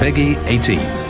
Peggy 18.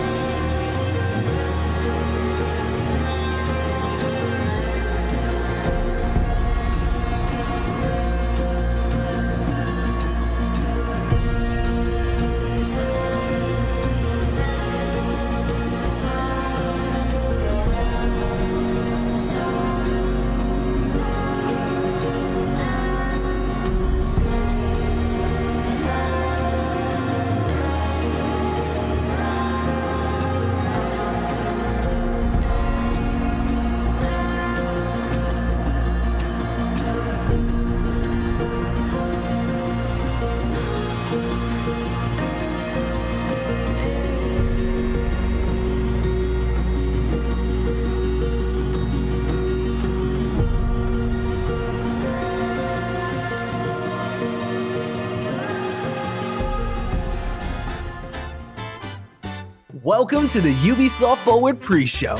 Welcome to the Ubisoft Forward pre-show.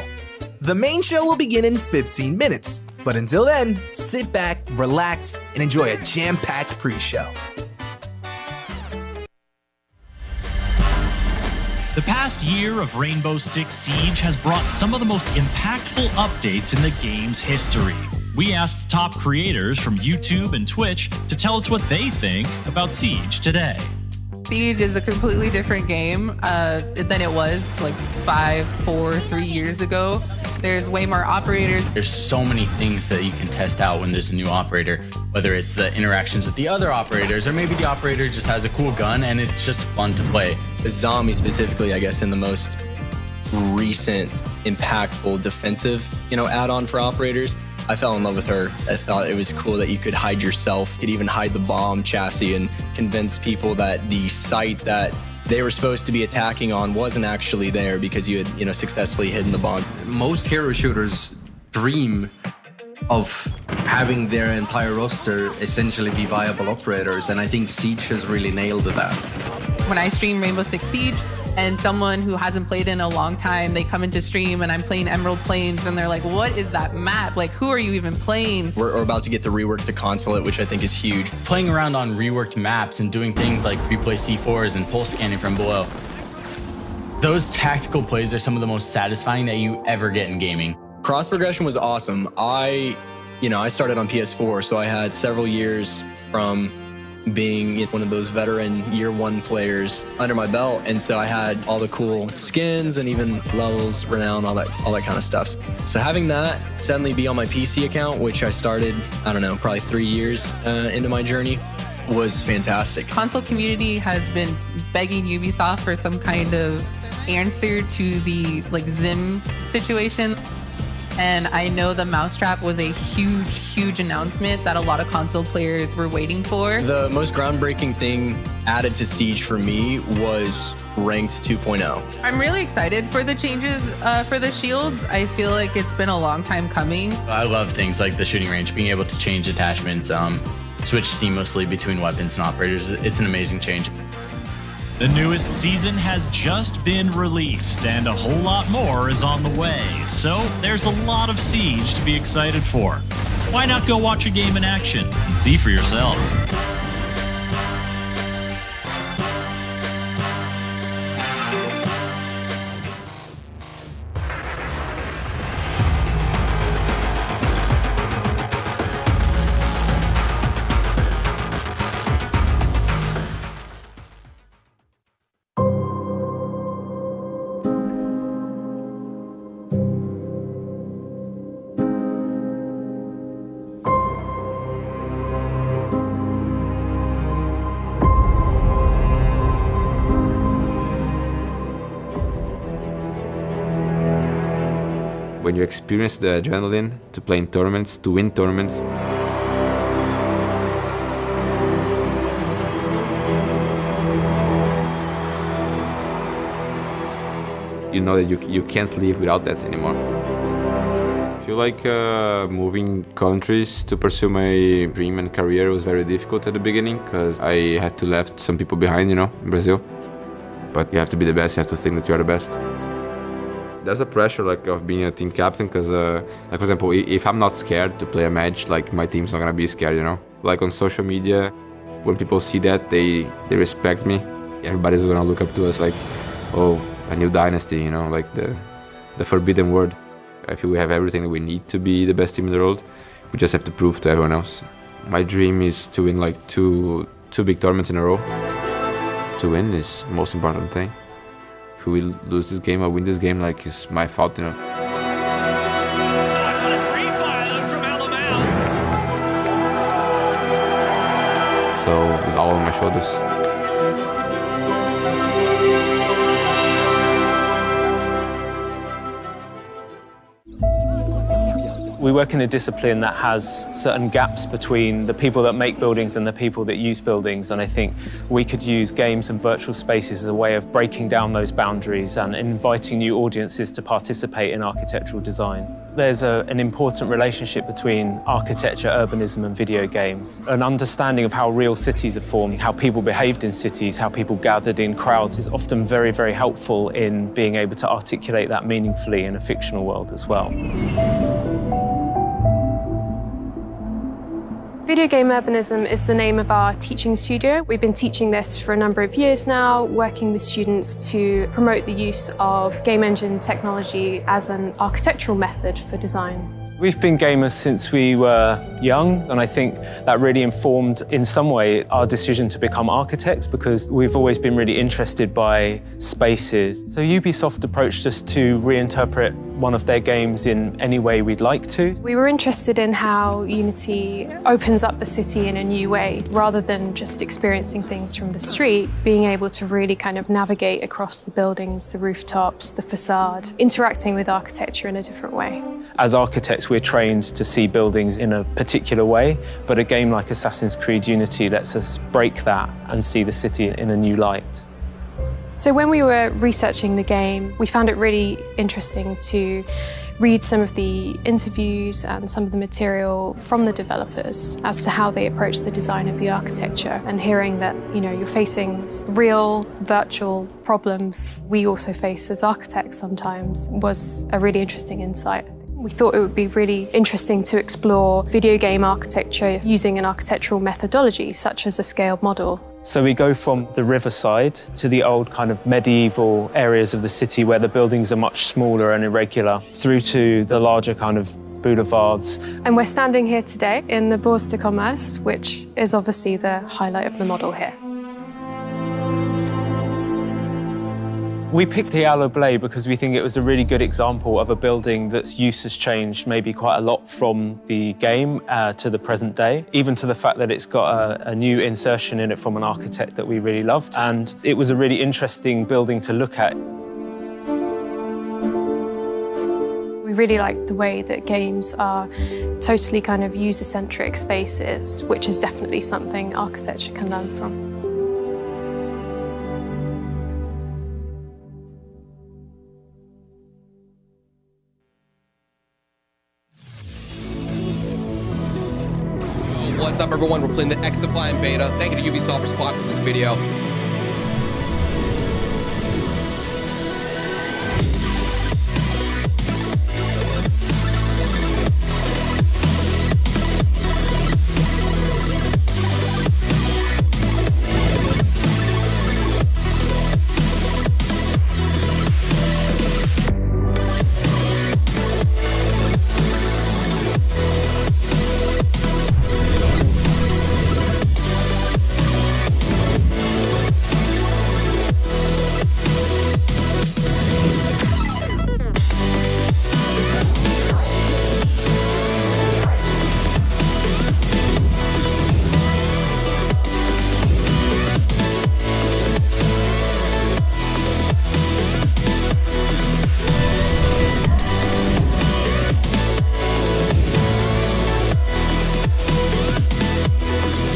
The main show will begin in 15 minutes, but until then, sit back, relax, and enjoy a jam-packed pre-show. The past year of Rainbow Six Siege has brought some of the most impactful updates in the game's history. We asked top creators from YouTube and Twitch to tell us what they think about Siege today. Siege is a completely different game than it was like 3 years ago. There's way more operators. There's so many things that you can test out when there's a new operator, whether it's the interactions with the other operators, or maybe the operator just has a cool gun and it's just fun to play. The zombie specifically, I guess, in the most recent, impactful defensive, add-on for operators. I fell in love with her. I thought it was cool that you could hide yourself, you could even hide the bomb chassis and convince people that the site that they were supposed to be attacking on wasn't actually there because you had, successfully hidden the bomb. Most hero shooters dream of having their entire roster essentially be viable operators, and I think Siege has really nailed that. When I stream Rainbow Six Siege, and someone who hasn't played in a long time, they come into stream and I'm playing Emerald Plains and they're like, what is that map? Like, who are you even playing? We're about to get the rework to Consulate, which I think is huge. Playing around on reworked maps and doing things like replay C4s and pulse scanning from below. Those tactical plays are some of the most satisfying that you ever get in gaming. Cross progression was awesome. I started on PS4, so I had several years from being one of those veteran year one players under my belt. And so I had all the cool skins and even levels, renown, all that kind of stuff. So having that suddenly be on my PC account, which I started, I don't know, probably 3 years into my journey, was fantastic. Console community has been begging Ubisoft for some kind of answer to the Zim situation. And I know the mousetrap was a huge announcement that a lot of console players were waiting for. The most groundbreaking thing added to Siege for me was Ranked 2.0. I'm really excited for the changes for the shields. I feel like it's been a long time coming. I love things like the shooting range, being able to change attachments, switch seamlessly between weapons and operators. It's an amazing change. The newest season has just been released, and a whole lot more is on the way. So there's a lot of Siege to be excited for. Why not go watch a game in action and see for yourself? When you experience the adrenaline to play in tournaments, to win tournaments, you know that you can't live without that anymore. I feel like moving countries to pursue my dream and career was very difficult at the beginning because I had to leave some people behind, in Brazil. But you have to be the best, you have to think that you are the best. There's a pressure of being a team captain because, for example, if I'm not scared to play a match, my team's not gonna be scared, Like on social media, when people see that, they respect me. Everybody's gonna look up to us like, oh, a new dynasty, like the forbidden word. I feel we have everything that we need to be the best team in the world. We just have to prove to everyone else. My dream is to win two big tournaments in a row. To win is the most important thing. If we lose this game or win this game, it's my fault, What a pre-fire from Alamau. So it's all on my shoulders. We work in a discipline that has certain gaps between the people that make buildings and the people that use buildings, and I think we could use games and virtual spaces as a way of breaking down those boundaries and inviting new audiences to participate in architectural design. There's an important relationship between architecture, urbanism and video games. An understanding of how real cities are formed, how people behaved in cities, how people gathered in crowds is often very, very helpful in being able to articulate that meaningfully in a fictional world as well. Video game urbanism is the name of our teaching studio. We've been teaching this for a number of years now, working with students to promote the use of game engine technology as an architectural method for design. We've been gamers since we were young, and I think that really informed, in some way, our decision to become architects because we've always been really interested by spaces. So Ubisoft approached us to reinterpret one of their games in any way we'd like to. We were interested in how Unity opens up the city in a new way, rather than just experiencing things from the street, being able to really kind of navigate across the buildings, the rooftops, the facade, interacting with architecture in a different way. As architects, we're trained to see buildings in a particular way, but a game like Assassin's Creed Unity lets us break that and see the city in a new light. So when we were researching the game, we found it really interesting to read some of the interviews and some of the material from the developers as to how they approach the design of the architecture, and hearing that, you're facing real virtual problems we also face as architects sometimes was a really interesting insight. We thought it would be really interesting to explore video game architecture using an architectural methodology, such as a scaled model. So we go from the riverside to the old kind of medieval areas of the city where the buildings are much smaller and irregular, through to the larger kind of boulevards. And we're standing here today in the Bourse de Commerce, which is obviously the highlight of the model here. We picked the Blay because we think it was a really good example of a building that's use has changed maybe quite a lot from the game to the present day, even to the fact that it's got a new insertion in it from an architect that we really loved. And it was a really interesting building to look at. We really like the way that games are totally kind of user-centric spaces, which is definitely something architecture can learn from. What's up, everyone? We're playing the XDefiant beta. Thank you to Ubisoft for sponsoring this video.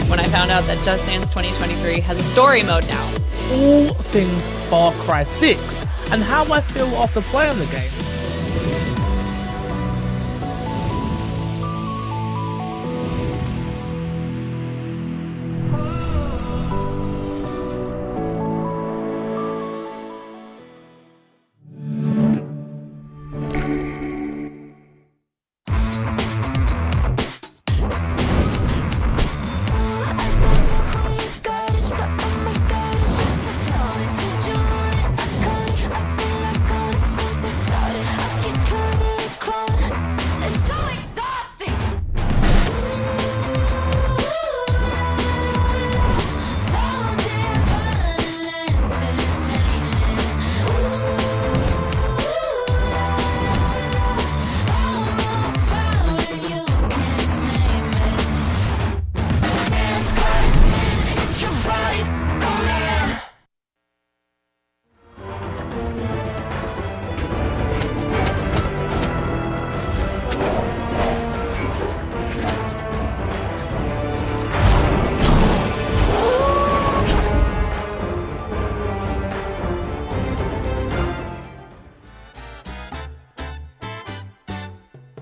When I found out that Just Dance 2023 has a story mode now. All things Far Cry 6 and how I feel after playing the game.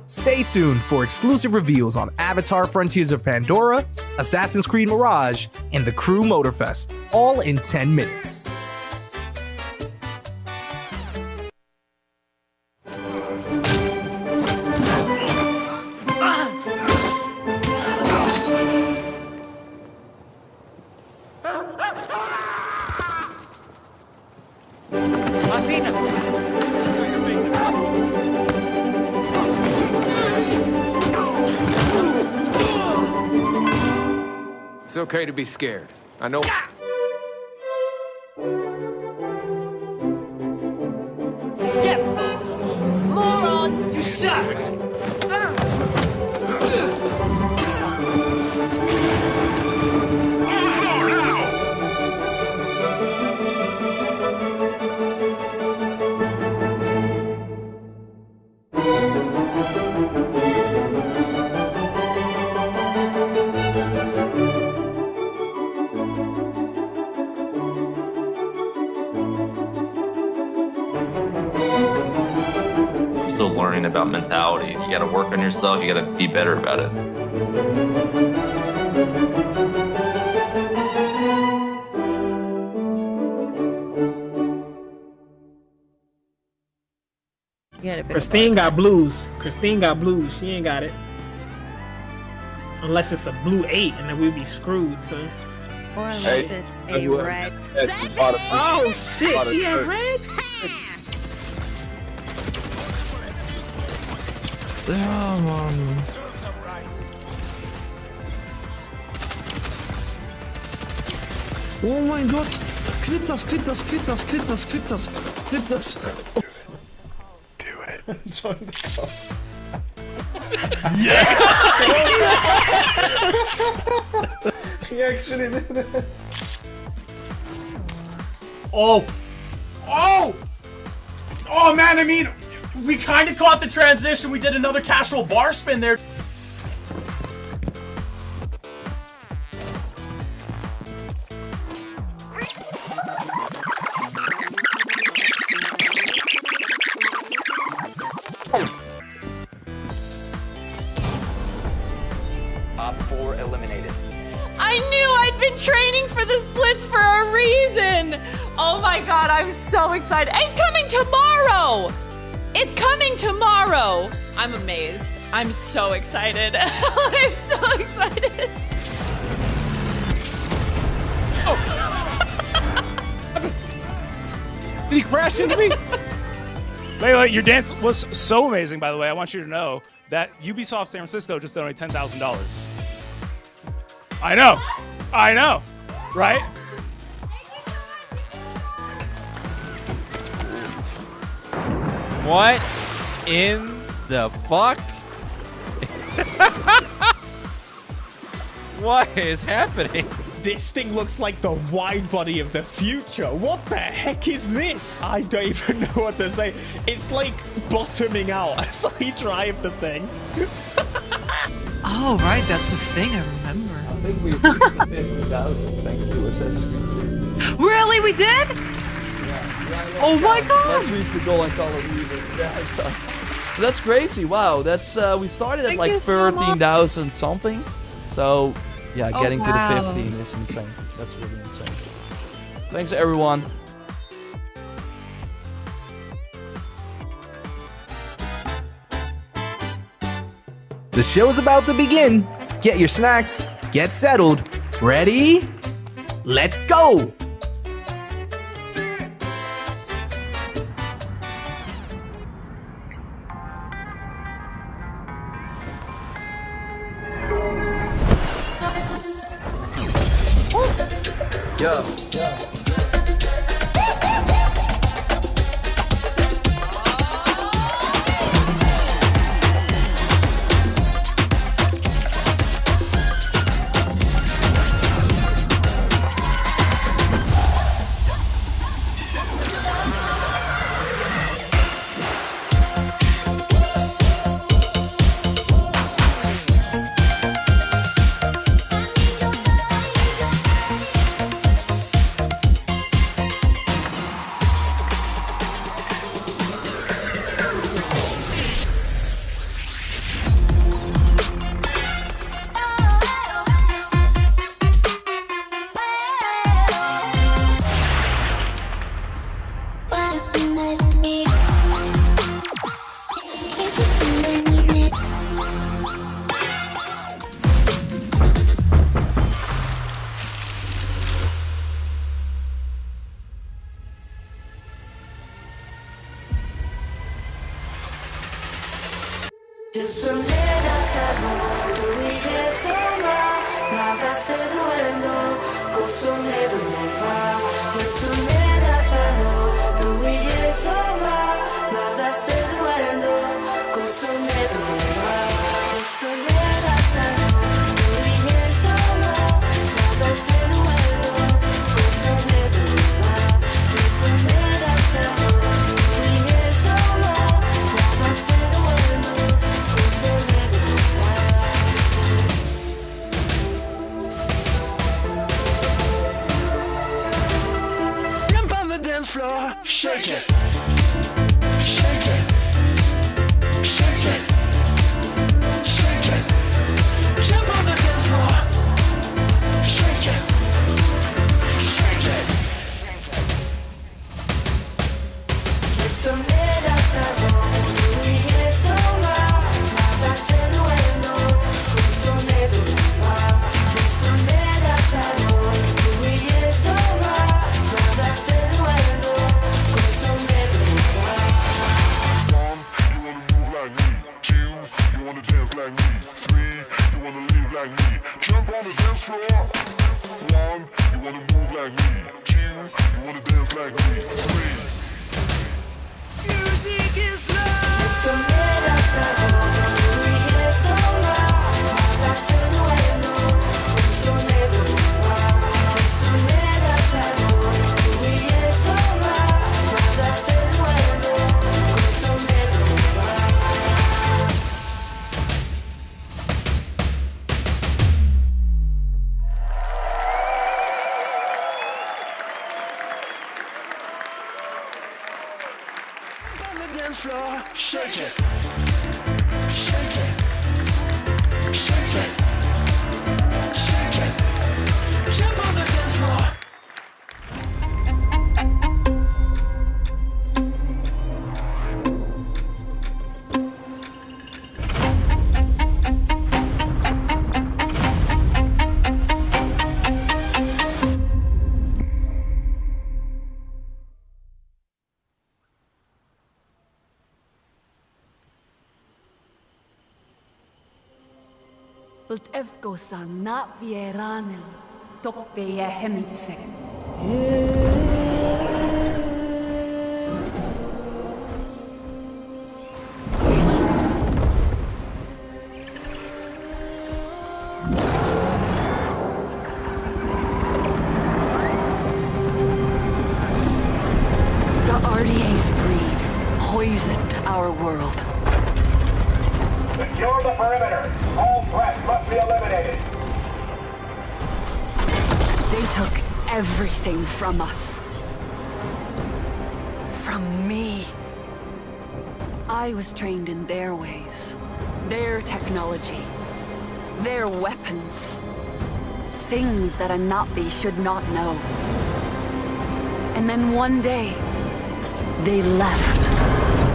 Stay tuned for exclusive reveals on Avatar Frontiers of Pandora, Assassin's Creed Mirage, and the Crew Motorfest, all in 10 minutes. It's okay to be scared. I know. Moron! You suck! Still learning about mentality. You got to work on yourself. You got to be better about it. Christine got blues. Christine got blues. She ain't got it. Unless it's a blue 8, and then we'd be screwed, son. Or unless it's a red 7. Oh shit! She had red. Ja, man. Oh mein Gott. Klipp das, klipp das, klipp das, klipp das, klipp das, klipp das. Oh. Do it. Join the club. Yeah! He actually did it. Oh! Oh! Oh man, I mean, we kind of caught the transition. We did another casual bar spin there. Top 4 eliminated. I knew I'd been training for the splits for a reason. Oh my god, I'm so excited. It's coming tomorrow. It's coming tomorrow. I'm amazed. I'm so excited. I'm so excited. Did he crash into me? Layla, your dance was so amazing, by the way. I want you to know that Ubisoft San Francisco just donated $10,000. I know, right? What in the fuck? What is happening? This thing looks like the wide body of the future. What the heck is this? I don't even know what to say. It's like bottoming out as I drive the thing. Oh, right, that's a thing, I remember. I think we reached 50,000 thanks to Assassin's Creed 2. Really, we did? Yeah, oh my god! Let's reach the goal and call it even. Yeah, so that's crazy. Wow, that's we started at like 13,000 something. So yeah, getting to the 15 is insane. That's really insane. Thanks everyone. The show's about to begin. Get your snacks, get settled. Ready? Let's go! Yeah. Shake it. Shake it. Shake it. Shake it. Jump on the dance floor. Shake it. Shake it. Somera sabor, tu y soma, nada se duendo, consome tu mamá. Somera sabor, tu y soma, nada se duendo, consome wanna move like me? Chill, you wanna dance like me? Scream. Music is love. Somera sabor, y eso va. Nada se duele, sonero va. Somera sabor, y eso va. Nada se duele, sonero va. Dance floor, shake it, shake it, shake it, shake it, jump on the dance floor. Ult efgo sa na vieranel, tok be hemitsek. The RDA's greed poisoned our world. Secure the perimeter. All threats must be eliminated. They took everything from us. From me. I was trained in their ways, their technology, their weapons. Things that a Navi should not know. And then one day, they left.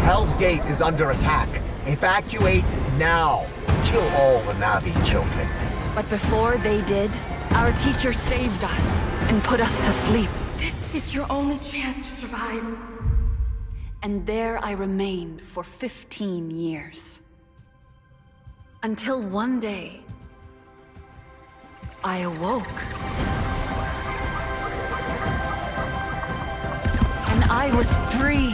Hell's Gate is under attack. Evacuate now. Kill all the Navi children. But before they did, our teacher saved us and put us to sleep. This is your only chance to survive. And there I remained for 15 years. Until one day, I awoke. And I was free.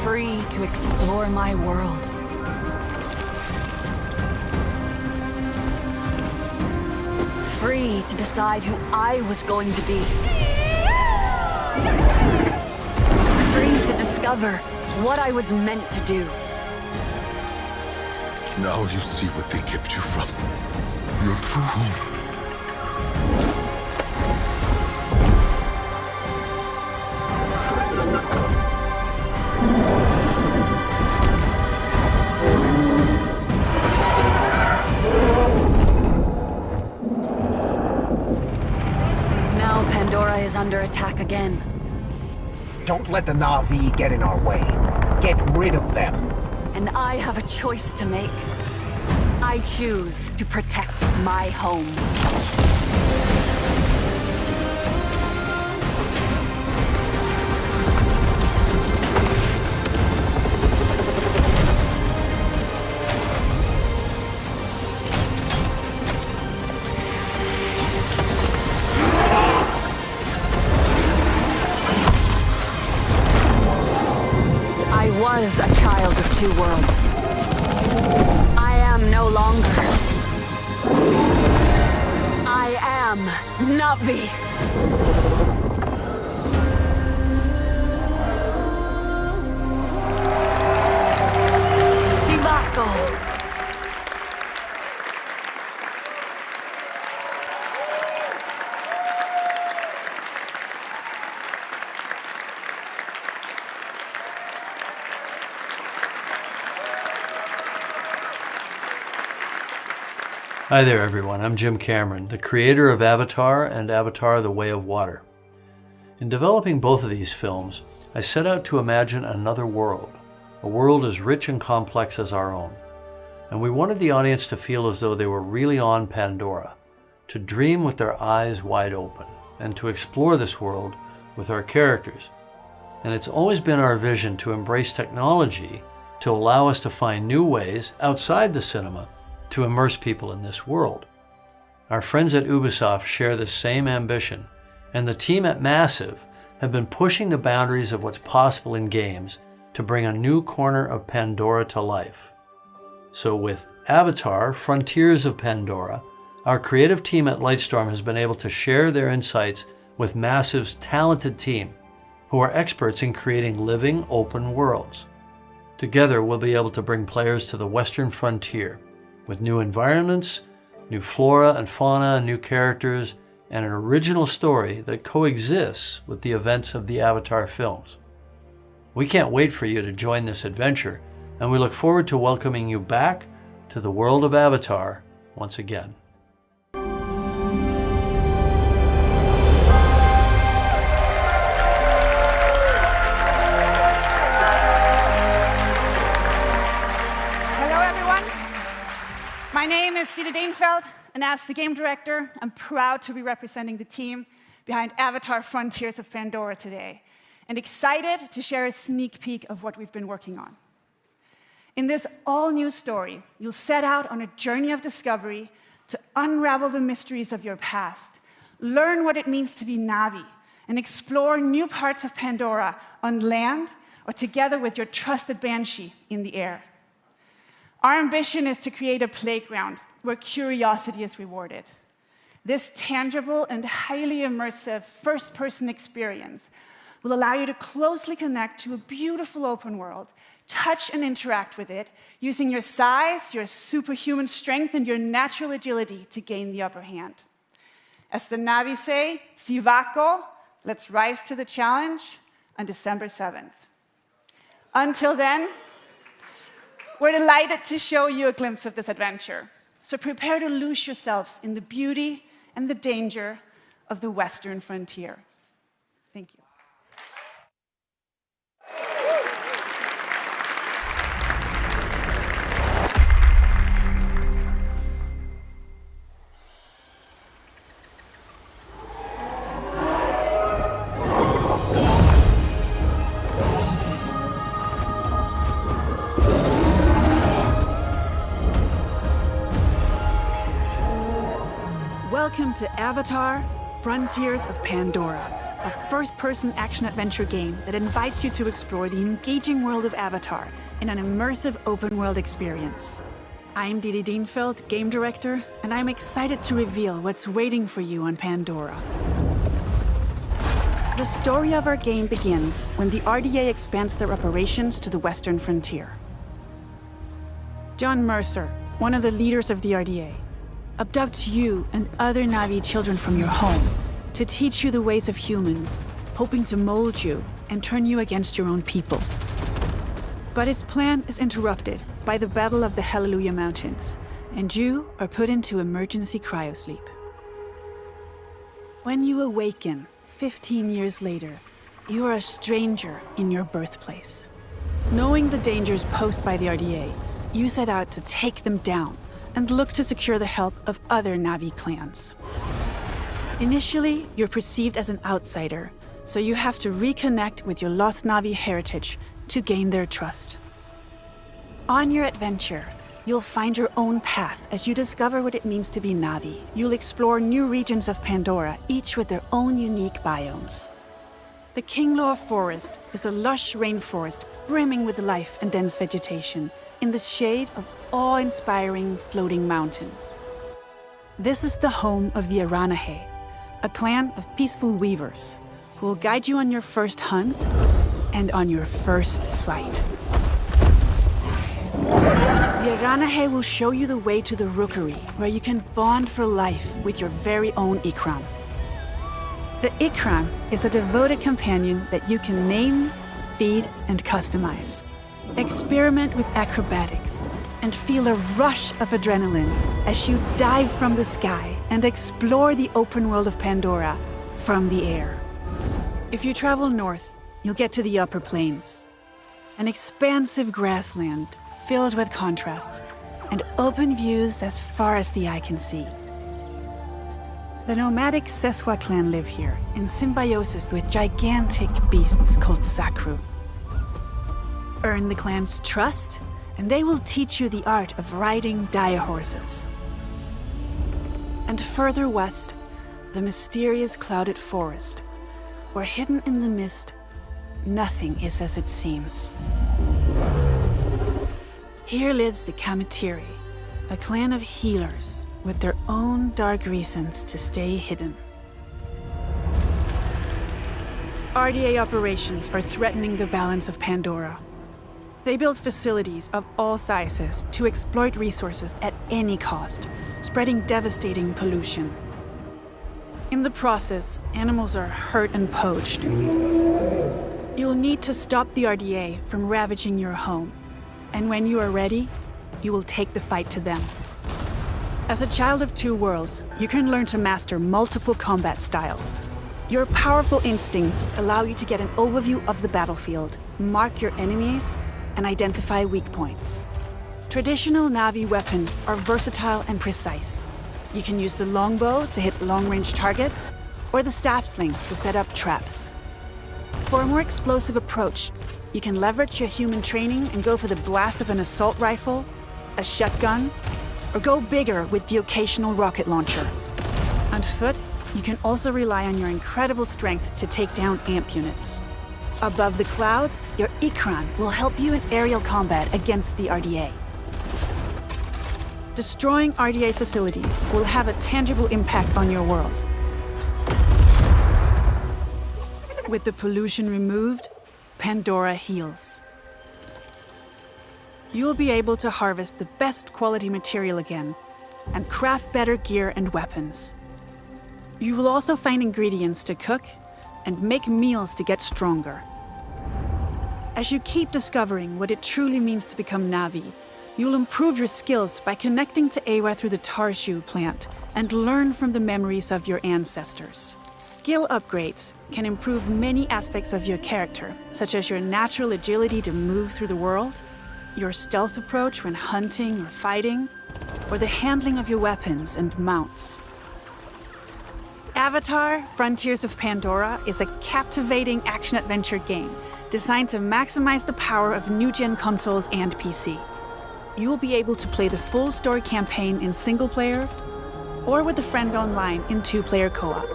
Free to explore my world. Free to decide who I was going to be. Free to discover what I was meant to do. Now you see what they kept you from. Your true home. Now Pandora is under attack again. Don't let the Na'vi get in our way. Get rid of them. And I have a choice to make. I choose to protect my home. I was a child of two worlds. I am no longer. I am Navi. Sivako. Hi there everyone, I'm Jim Cameron, the creator of Avatar and Avatar: The Way of Water. In developing both of these films, I set out to imagine another world, a world as rich and complex as our own. And we wanted the audience to feel as though they were really on Pandora, to dream with their eyes wide open, and to explore this world with our characters. And it's always been our vision to embrace technology to allow us to find new ways outside the cinema to immerse people in this world. Our friends at Ubisoft share this same ambition, and the team at Massive have been pushing the boundaries of what's possible in games to bring a new corner of Pandora to life. So with Avatar: Frontiers of Pandora, our creative team at Lightstorm has been able to share their insights with Massive's talented team, who are experts in creating living, open worlds. Together, we'll be able to bring players to the Western frontier with new environments, new flora and fauna, new characters, and an original story that coexists with the events of the Avatar films. We can't wait for you to join this adventure, and we look forward to welcoming you back to the world of Avatar once again. My name is Didi Dienfeld, and as the game director, I'm proud to be representing the team behind Avatar: Frontiers of Pandora today, and excited to share a sneak peek of what we've been working on. In this all-new story, you'll set out on a journey of discovery to unravel the mysteries of your past, learn what it means to be Na'vi, and explore new parts of Pandora on land or together with your trusted Banshee in the air. Our ambition is to create a playground where curiosity is rewarded. This tangible and highly immersive first-person experience will allow you to closely connect to a beautiful open world, touch and interact with it, using your size, your superhuman strength, and your natural agility to gain the upper hand. As the Na'vi say, Sivako, let's rise to the challenge on December 7th. Until then, we're delighted to show you a glimpse of this adventure. So prepare to lose yourselves in the beauty and the danger of the Western frontier. Thank you. Welcome to Avatar: Frontiers of Pandora, a first-person action-adventure game that invites you to explore the engaging world of Avatar in an immersive open-world experience. I'm Didi Dienfeld, game director, and I'm excited to reveal what's waiting for you on Pandora. The story of our game begins when the RDA expands their operations to the Western frontier. John Mercer, one of the leaders of the RDA, abducts you and other Na'vi children from your home to teach you the ways of humans, hoping to mold you and turn you against your own people. But his plan is interrupted by the Battle of the Hallelujah Mountains, and you are put into emergency cryosleep. When you awaken 15 years later, you are a stranger in your birthplace. Knowing the dangers posed by the RDA, you set out to take them down and look to secure the help of other Na'vi clans. Initially, you're perceived as an outsider, so you have to reconnect with your lost Na'vi heritage to gain their trust. On your adventure, you'll find your own path as you discover what it means to be Na'vi. You'll explore new regions of Pandora, each with their own unique biomes. The Kinglor Forest is a lush rainforest brimming with life and dense vegetation in the shade of awe-inspiring floating mountains. This is the home of the Aranahe, a clan of peaceful weavers who will guide you on your first hunt and on your first flight. The Aranahe will show you the way to the rookery, where you can bond for life with your very own Ikram. The Ikram is a devoted companion that you can name, feed, and customize. Experiment with acrobatics and feel a rush of adrenaline as you dive from the sky and explore the open world of Pandora from the air. If you travel north, you'll get to the upper plains, an expansive grassland filled with contrasts and open views as far as the eye can see. The nomadic Seswa clan live here in symbiosis with gigantic beasts called Sakru. Earn the clan's trust, and they will teach you the art of riding dire horses. And further west, the mysterious clouded forest, where hidden in the mist, nothing is as it seems. Here lives the Kamitiri, a clan of healers with their own dark reasons to stay hidden. RDA operations are threatening the balance of Pandora. They build facilities of all sizes to exploit resources at any cost, spreading devastating pollution. In the process, animals are hurt and poached. You'll need to stop the RDA from ravaging your home. And when you are ready, you will take the fight to them. As a child of two worlds, you can learn to master multiple combat styles. Your powerful instincts allow you to get an overview of the battlefield, mark your enemies, and identify weak points. Traditional Na'vi weapons are versatile and precise. You can use the longbow to hit long-range targets, or the staff sling to set up traps. For a more explosive approach, you can leverage your human training and go for the blast of an assault rifle, a shotgun, or go bigger with the occasional rocket launcher. On foot, you can also rely on your incredible strength to take down AMP units. Above the clouds, your Ikran will help you in aerial combat against the RDA. Destroying RDA facilities will have a tangible impact on your world. With the pollution removed, Pandora heals. You'll be able to harvest the best quality material again and craft better gear and weapons. You will also find ingredients to cook and make meals to get stronger. As you keep discovering what it truly means to become Na'vi, you'll improve your skills by connecting to Awa through the Tarshu plant and learn from the memories of your ancestors. Skill upgrades can improve many aspects of your character, such as your natural agility to move through the world, your stealth approach when hunting or fighting, or the handling of your weapons and mounts. Avatar: Frontiers of Pandora is a captivating action-adventure game designed to maximize the power of new-gen consoles and PC. You will be able to play the full story campaign in single-player or with a friend online in two-player co-op.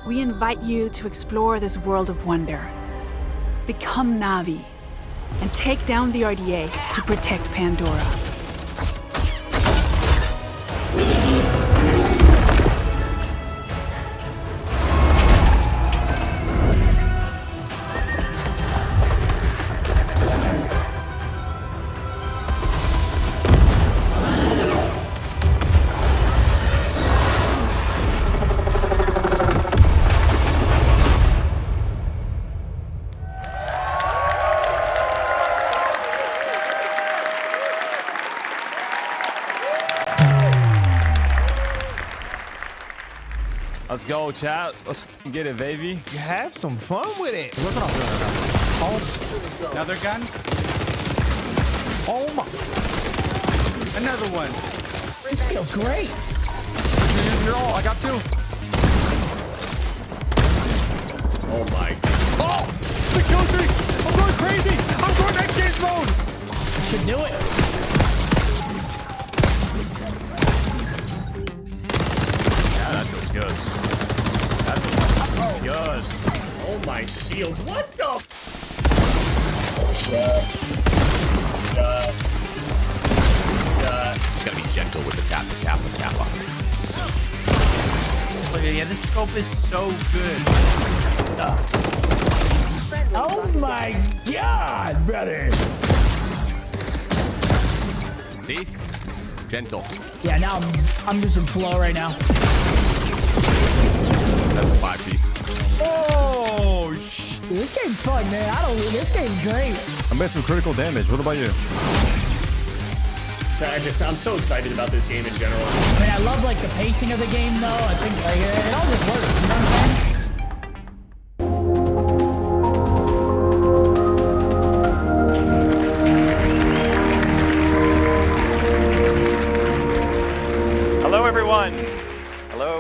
We invite you to explore this world of wonder. Become Na'vi and take down the RDA to protect Pandora. Let's go, chat. Let's get it, baby. You have some fun with it. Another gun. Oh my. Another one. This feels great. You're all. I got two. Oh my. Oh! The kill streak! I'm going crazy! I'm going X Games mode! You should do it. Yeah, that feels good. Good. Oh my shield. What the? Just gotta be gentle with the tap, on. Okay, yeah, this scope is so good. Oh my god, brother. See? Gentle. Yeah, now I'm losing flow right now. That's a 5-piece. Oh, this game's fun, man. This game's great. I made some critical damage. What about you? I'm so excited about this game in general. I mean, I love like the pacing of the game, though. I think like, it all just works. You know what I'm saying? Hello, everyone. Hello.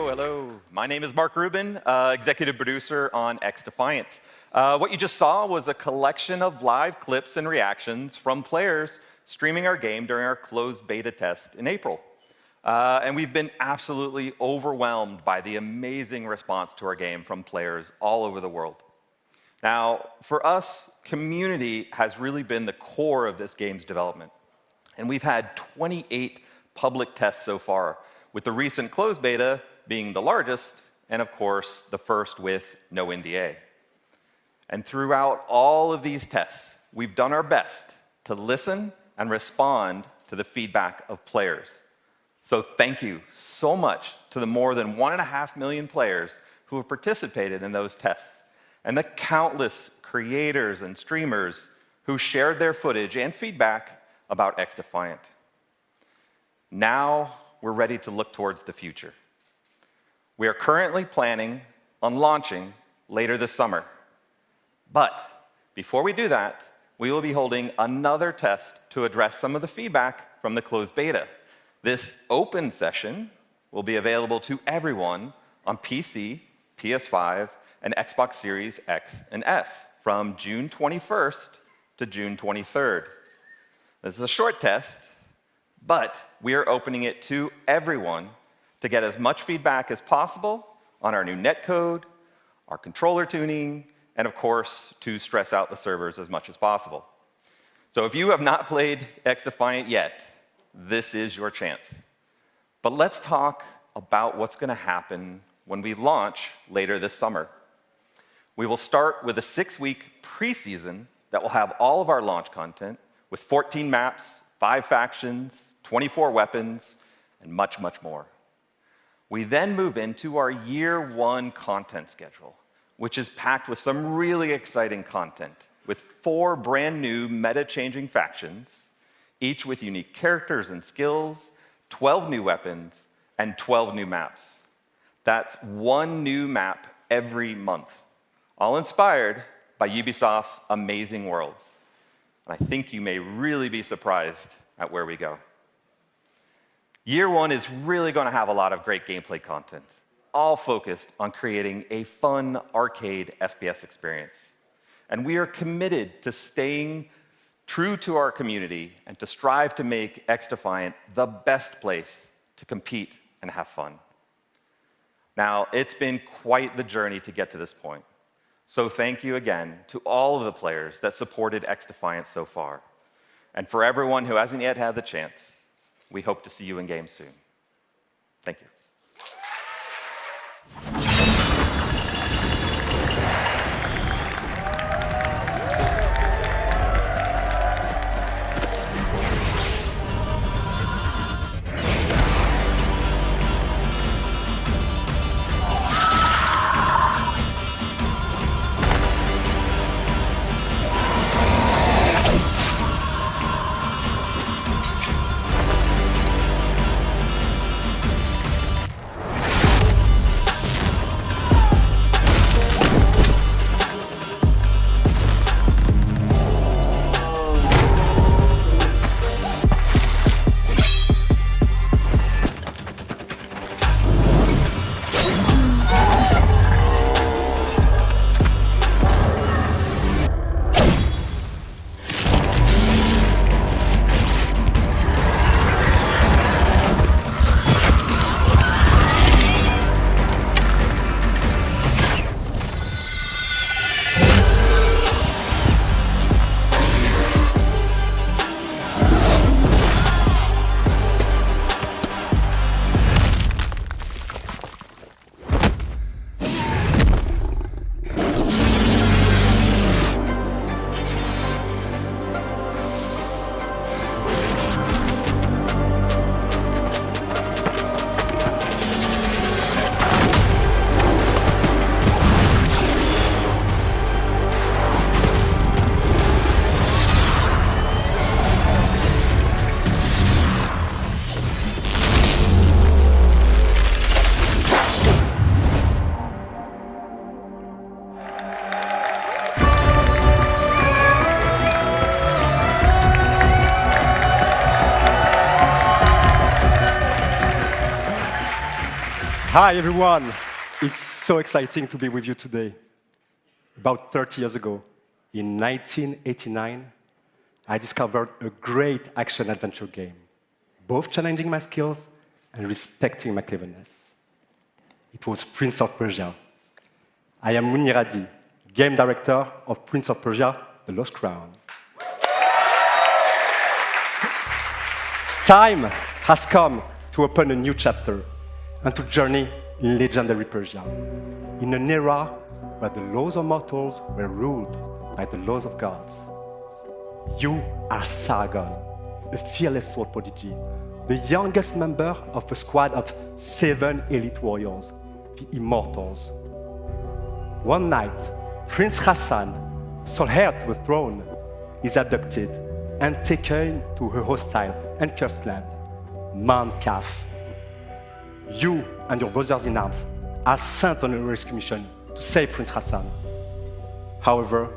My name is Mark Rubin, executive producer on X Defiant. What you just saw was a collection of live clips and reactions from players streaming our game during our closed beta test in April. And we've been absolutely overwhelmed by the amazing response to our game from players all over the world. Now, for us, community has really been the core of this game's development. And we've had 28 public tests so far, with the recent closed beta being the largest, and of course, the first with no NDA. And throughout all of these tests, we've done our best to listen and respond to the feedback of players. So thank you so much to the more than 1.5 million players who have participated in those tests, and the countless creators and streamers who shared their footage and feedback about XDefiant. Now we're ready to look towards the future. We are currently planning on launching later this summer. But before we do that, we will be holding another test to address some of the feedback from the closed beta. This open session will be available to everyone on PC, PS5, and Xbox Series X and S from June 21st to June 23rd. This is a short test, but we are opening it to everyone to get as much feedback as possible on our new netcode, our controller tuning, and of course, to stress out the servers as much as possible. So if you have not played XDefiant yet, this is your chance. But let's talk about what's going to happen when we launch later this summer. We will start with a 6-week preseason that will have all of our launch content with 14 maps, 5 factions, 24 weapons, and much, much more. We then move into our year 1 content schedule, which is packed with some really exciting content, with 4 brand new meta-changing factions, each with unique characters and skills, 12 new weapons, and 12 new maps. That's 1 new map every month, all inspired by Ubisoft's amazing worlds. And I think you may really be surprised at where we go. Year 1 is really going to have a lot of great gameplay content, all focused on creating a fun arcade FPS experience. And we are committed to staying true to our community and to strive to make XDefiant the best place to compete and have fun. Now, it's been quite the journey to get to this point. So thank you again to all of the players that supported XDefiant so far. And for everyone who hasn't yet had the chance, we hope to see you in game soon. Thank you. Hi, everyone. It's so exciting to be with you today. About 30 years ago, in 1989, I discovered a great action-adventure game, both challenging my skills and respecting my cleverness. It was Prince of Persia. I am Muniradi, game director of Prince of Persia, The Lost Crown. Time has come to open a new chapter and to journey in legendary Persia, in an era where the laws of mortals were ruled by the laws of gods. You are Sargon, a fearless sword prodigy, the youngest member of a squad of 7 elite warriors, the Immortals. One night, Prince Hassan, sole heir to the throne, is abducted and taken to her hostile and cursed land, Mount Kaf. You and your brothers-in-arms are sent on a rescue mission to save Prince Hassan. However,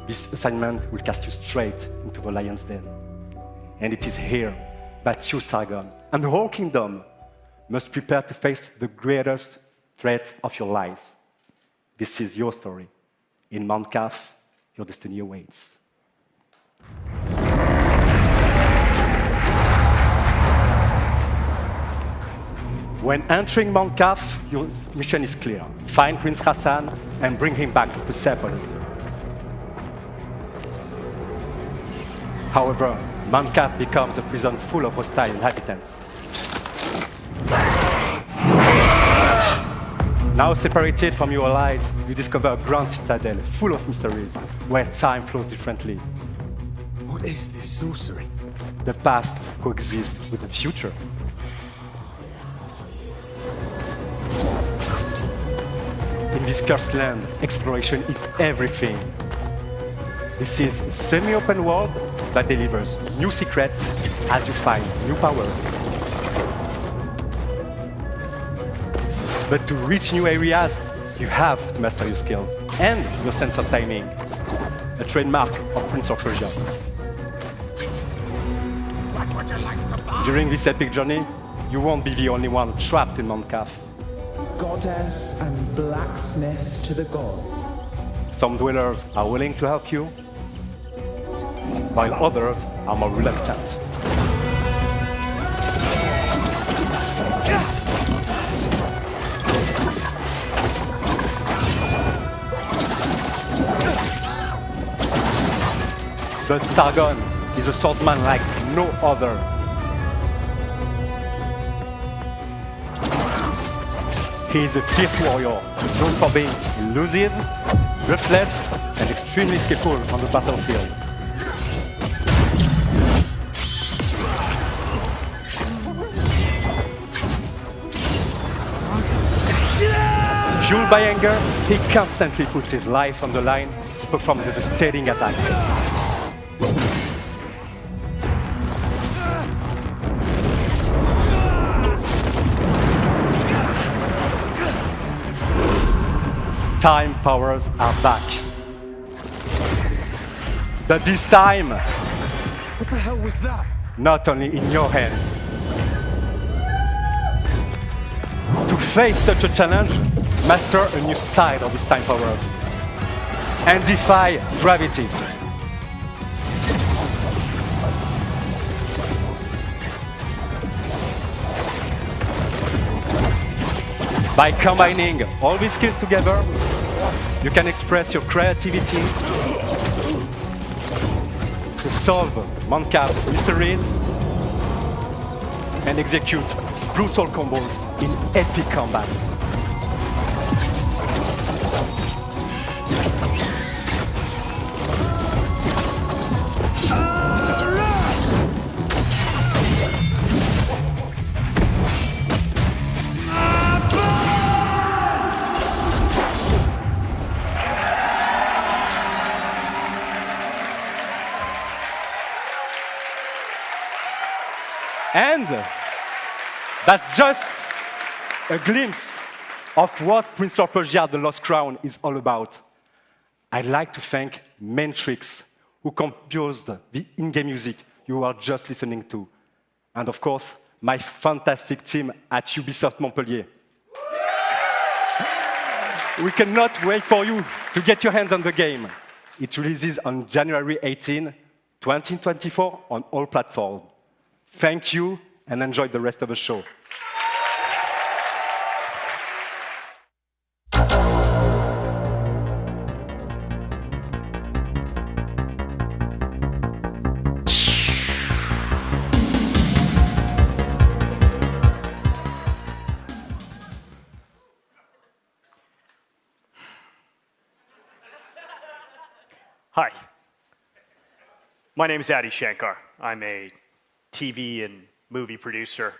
this assignment will cast you straight into the lion's den. And it is here that you, Sargon, and the whole kingdom must prepare to face the greatest threat of your lives. This is your story. In Mount Kaf, your destiny awaits. When entering Mount Kaf, your mission is clear. Find Prince Hassan and bring him back to Persepolis. However, Mount Kaf becomes a prison full of hostile inhabitants. Now separated from your allies, you discover a grand citadel full of mysteries, where time flows differently. What is this sorcery? The past coexists with the future. In this cursed land, exploration is everything. This is a semi-open world that delivers new secrets as you find new powers. But to reach new areas, you have to master your skills and your sense of timing, a trademark of Prince of Persia. During this epic journey, you won't be the only one trapped in Mount Kaf. Goddess and blacksmith to the gods. Some dwellers are willing to help you, while others are more reluctant. But Sargon is a swordsman like no other. He is a fierce warrior, known for being elusive, ruthless, and extremely skillful on the battlefield. Fueled by anger, he constantly puts his life on the line to perform devastating attacks. Time powers are back. But this time, what the hell was that? Not only in your hands. To face such a challenge, master a new side of these time powers and defy gravity. By combining all these skills together, you can express your creativity to solve Mount Kaf's mysteries and execute brutal combos in epic combats. And that's just a glimpse of what Prince of Persia, The Lost Crown is all about. I'd like to thank Matrix, who composed the in-game music you are just listening to. And of course, my fantastic team at Ubisoft Montpellier. We cannot wait for you to get your hands on the game. It releases on January 18, 2024 on all platforms. Thank you and enjoy the rest of the show. Hi. My name is Adi Shankar. I'm a TV and movie producer.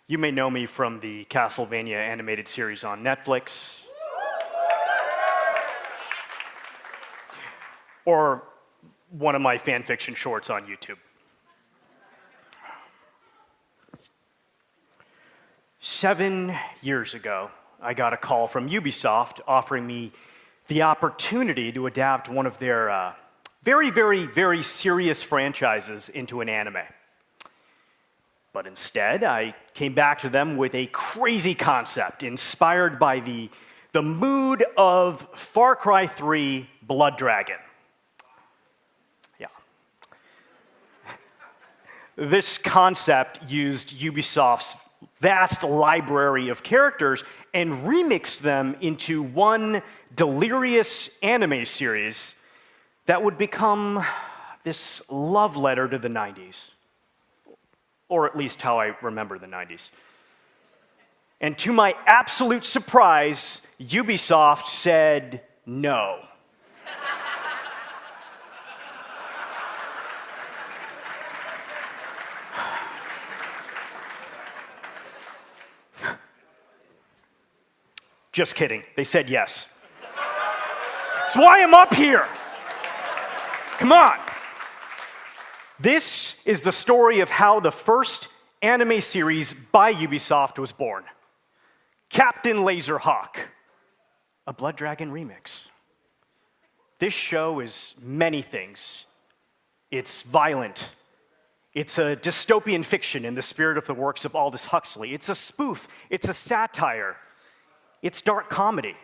You may know me from the Castlevania animated series on Netflix, or one of my fan fiction shorts on YouTube. 7 years ago, I got a call from Ubisoft offering me the opportunity to adapt one of their very serious franchises into an anime. But instead, I came back to them with a crazy concept inspired by the mood of Far Cry 3 Blood Dragon. Yeah. This concept used Ubisoft's vast library of characters and remixed them into one delirious anime series that would become this love letter to the 90s. Or at least how I remember the 90s. And to my absolute surprise, Ubisoft said no. Just kidding. They said yes. That's why I'm up here. Come on. This is the story of how the first anime series by Ubisoft was born. Captain Laserhawk, a Blood Dragon remix. This show is many things. It's violent. It's a dystopian fiction in the spirit of the works of Aldous Huxley. It's a spoof. It's a satire. It's dark comedy.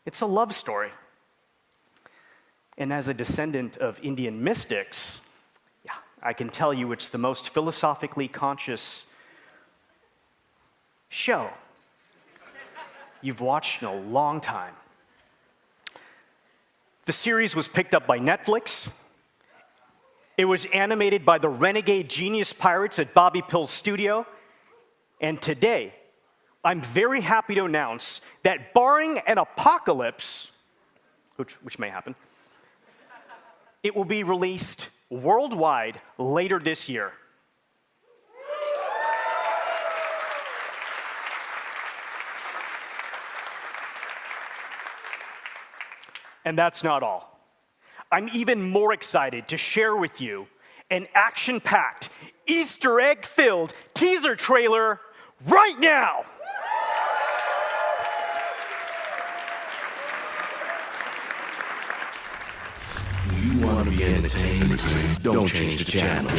It's a love story. And as a descendant of Indian mystics, I can tell you it's the most philosophically conscious show you've watched in a long time. The series was picked up by Netflix. It was animated by the renegade genius pirates at Bobby Pill's studio. And today, I'm very happy to announce that barring an apocalypse, which may happen, it will be released worldwide later this year. And that's not all. I'm even more excited to share with you an action-packed, Easter egg-filled teaser trailer right now. You want to be entertained? Don't change the channel.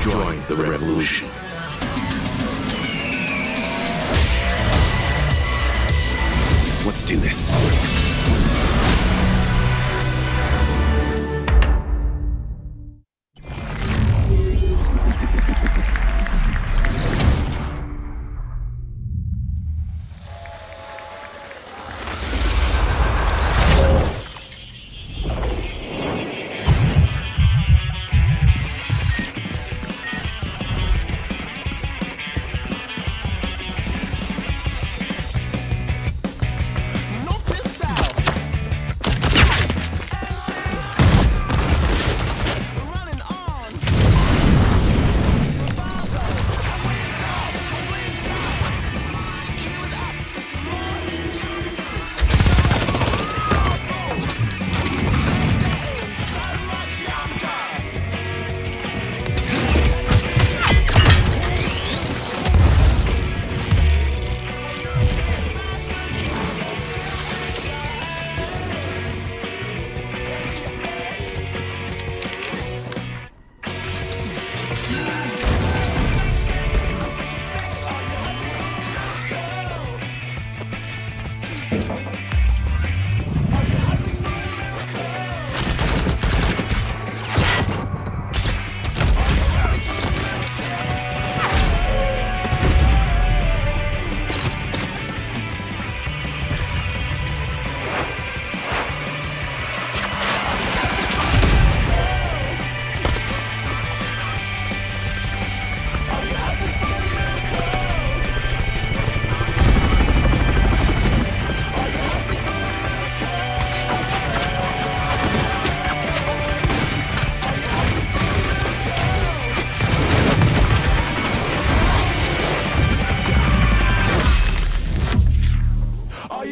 Join the revolution. Let's do this.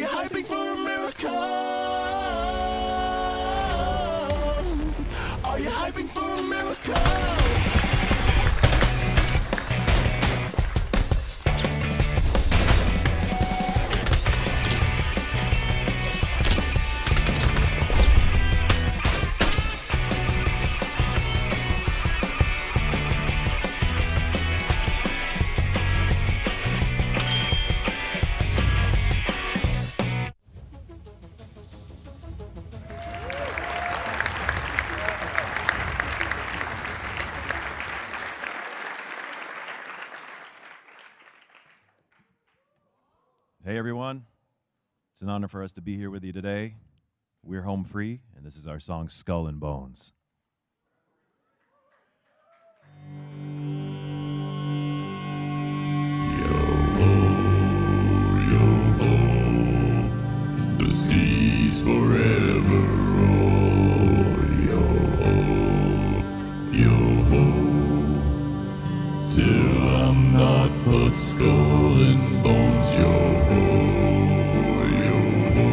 hyping for a miracle? Are you hyping for a miracle? Hey everyone, it's an honor for us to be here with you today. We're home free, and this is our song Skull and Bones. The seas forever roar, yo-ho, yo-ho. Till I'm not but skull and bones, yo-ho, yo-ho.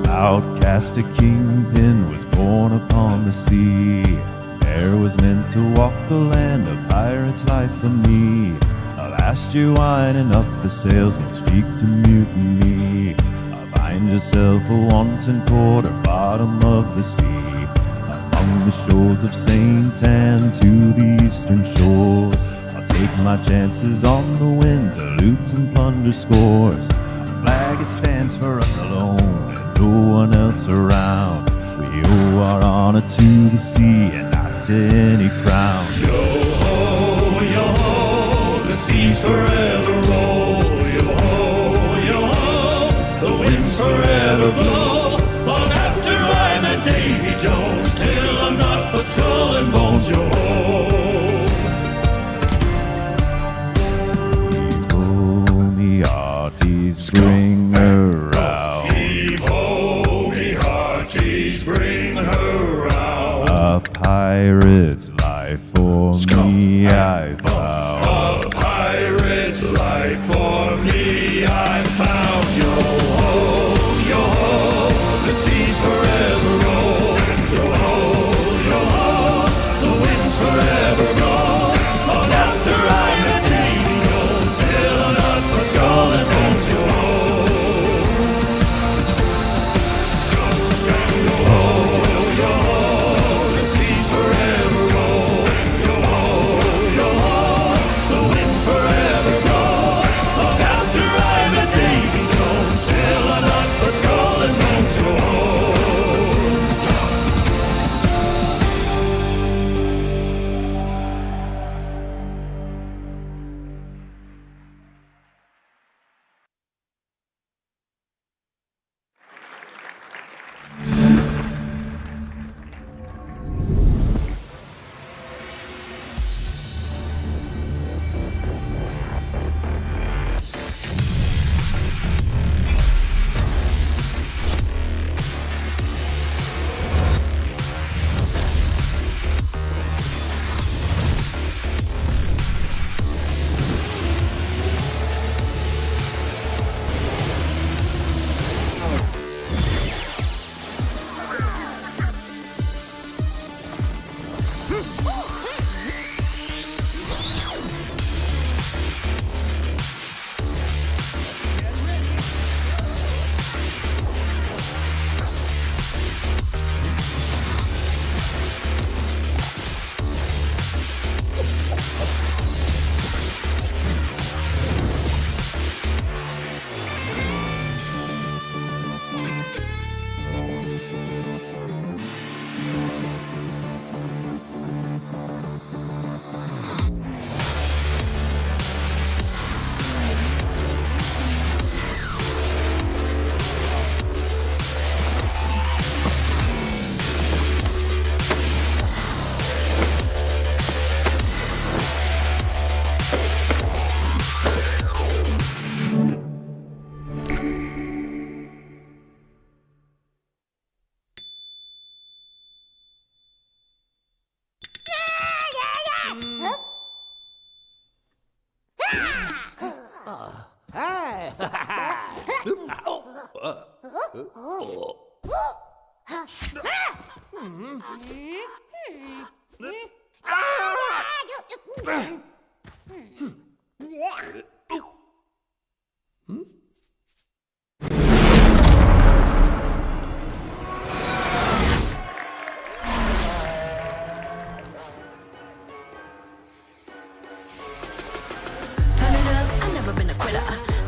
Outcast a kingpin was born upon the sea. There was meant to walk the land, a pirate's life for me. Last year winding up the sails, no speak to mutiny. Find yourself a wanton port or bottom of the sea. Among the shores of St. Anne to the eastern shores, I'll take my chances on the wind to loot and plunder scores. The flag, it stands for us alone, no one else around. We owe our honor to the sea and not to any crown. Yo-ho, yo-ho, the seas forever roll. Yo-ho, yo-ho, the winds forever blow. Long after I'm a Davy Jones, till I'm not but skull and bones. Yo-ho. Heave-ho, me hearties, bring her out. Heave-ho, me hearties, bring her out. A pirate's life for me I found. A pirate's life for me I found. Yo-ho, yo-ho, the seas forever roll. Yo-ho, yo-ho, the winds forever blow. Long after I'm a Davy Jones, till I'm not but skull and bones. Yo-ho, yo-ho, the seas forever roll. Yo-ho, yo-ho,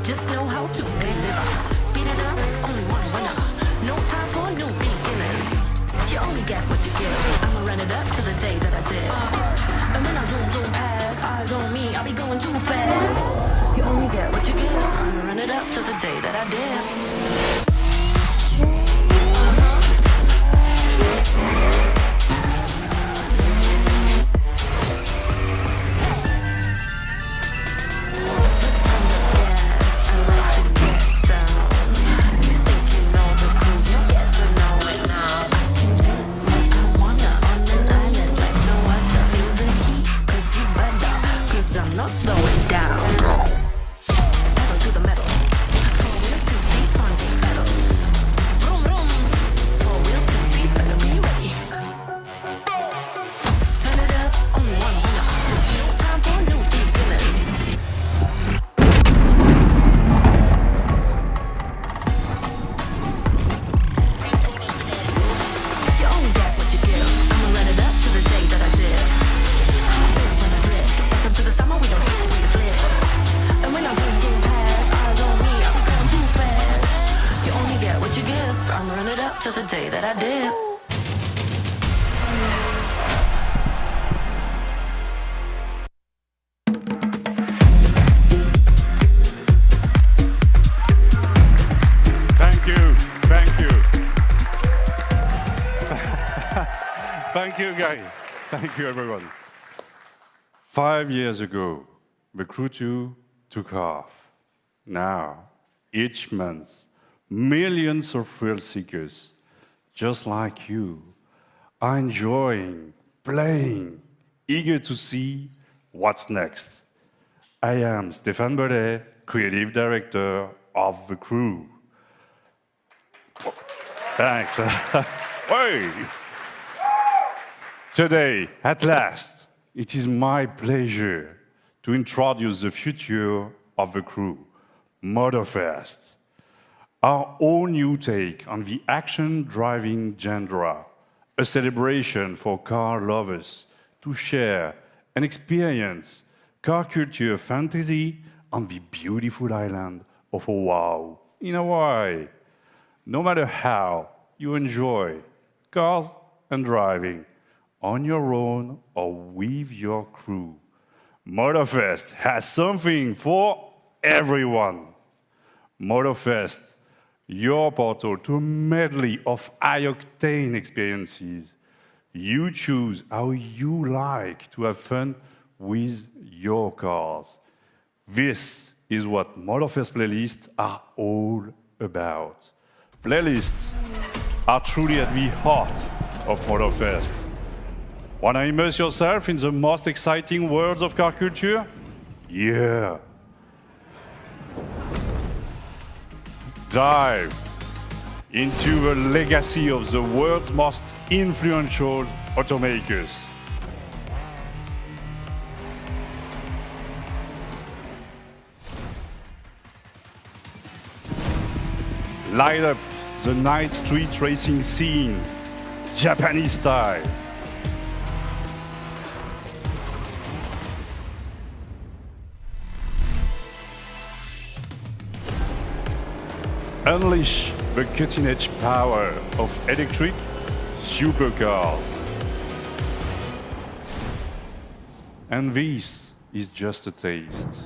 Just know how to deliver. Speed it up, only one winner. No time for new beginners. You only get what you give. I'ma run it up to the day that I did. And when I zoom past, eyes on me, I'll be going too fast. You only get what you give. I'ma run it up to the day that I did. Not slowing down. Pedal to the metal. 4 wheels, 2 seats, 1 big pedal. Vroom, vroom. 4 wheels, 2 seats, better be ready. Turn it up, only one winner. No time for new beginners. You only get what you give. I'ma run it up to the day that I did. To the summer, we don't stop, we just live. And when I zoom past, eyes on me, I'll be going too fast. You only get what you give. I'm running it up to the day that I did. Thank you, thank you. Thank you, guys. Thank you, everyone. 5 years ago, the Crew 2 took off. Now, each month, millions of thrill seekers, just like you, are enjoying, playing, eager to see what's next. I am Stéphane Bellet, Creative Director of the Crew. Thanks. Hey. Today, at last, it is my pleasure to introduce the future of the Crew, Motorfest, our own new take on the action-driving genre, a celebration for car lovers to share and experience car culture fantasy on the beautiful island of Oahu in Hawaii. No matter how you enjoy cars and driving, on your own or with your crew, Motorfest has something for everyone. Motorfest, your portal to a medley of high-octane experiences. You choose how you like to have fun with your cars. This is what Motorfest playlists are all about. Playlists are truly at the heart of Motorfest. Want to immerse yourself in the most exciting worlds of car culture? Yeah. Dive into the legacy of the world's most influential automakers. Light up the night street racing scene, Japanese style. Unleash the cutting-edge power of electric supercars. And this is just a taste.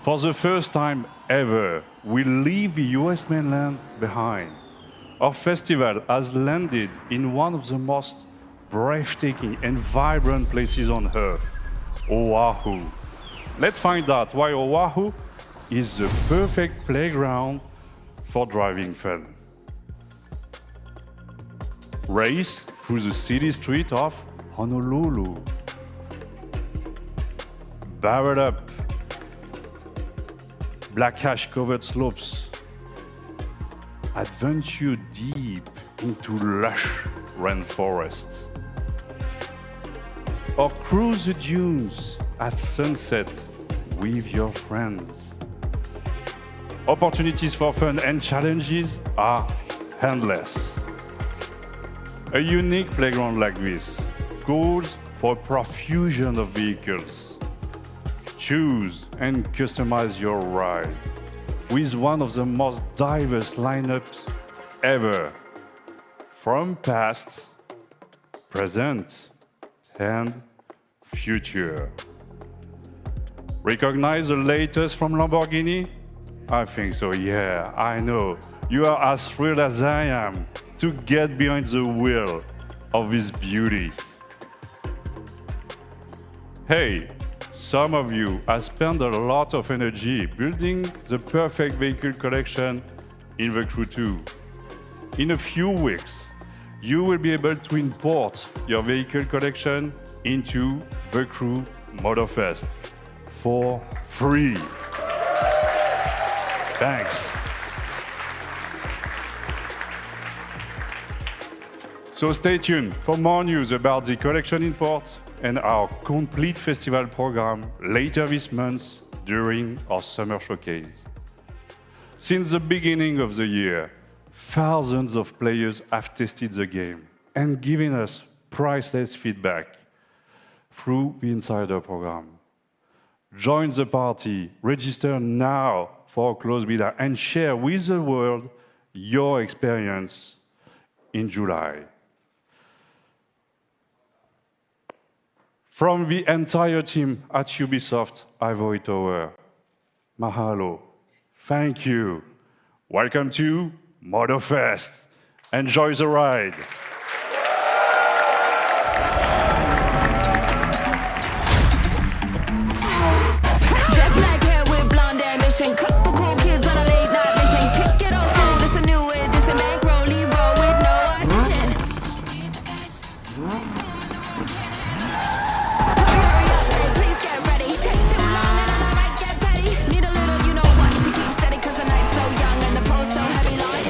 For the first time ever, we leave the US mainland behind. Our festival has landed in one of the most breathtaking and vibrant places on Earth, Oahu. Let's find out why Oahu is the perfect playground for driving fun. Race through the city street of Honolulu. Barrel up black ash covered slopes adventure deep into lush rainforests, or cruise the dunes at sunset with your friends. Opportunities for fun and challenges are endless. A unique playground like this calls for a profusion of vehicles. Choose and customize your ride with one of the most diverse lineups ever, from past, present, and future. Recognize the latest from Lamborghini? I think so, yeah, I know. You are as thrilled as I am to get behind the wheel of this beauty. Hey, some of you have spent a lot of energy building the perfect vehicle collection in The Crew 2. In a few weeks, you will be able to import your vehicle collection into The Crew Motorfest for free. Thanks. So stay tuned for more news about the collection import and our complete festival program later this month during our summer showcase. Since the beginning of the year, thousands of players have tested the game and given us priceless feedback through the Insider program. Join the party, register now for a closed beta, and share with the world your experience in July. From the entire team at Ubisoft Ivory Tower, mahalo, thank you. Welcome to Motorfest. Enjoy the ride. Jet black hair with blonde ambition. Couple cool kids on a late night mission. Kick it old school, this a new edition. Bankroll, roll with no audition. Hurry up, babe, please get ready. Take too long and I might get petty. Need a little, you know what, to keep steady. Cause the night's so young and the pole's so heavy. Like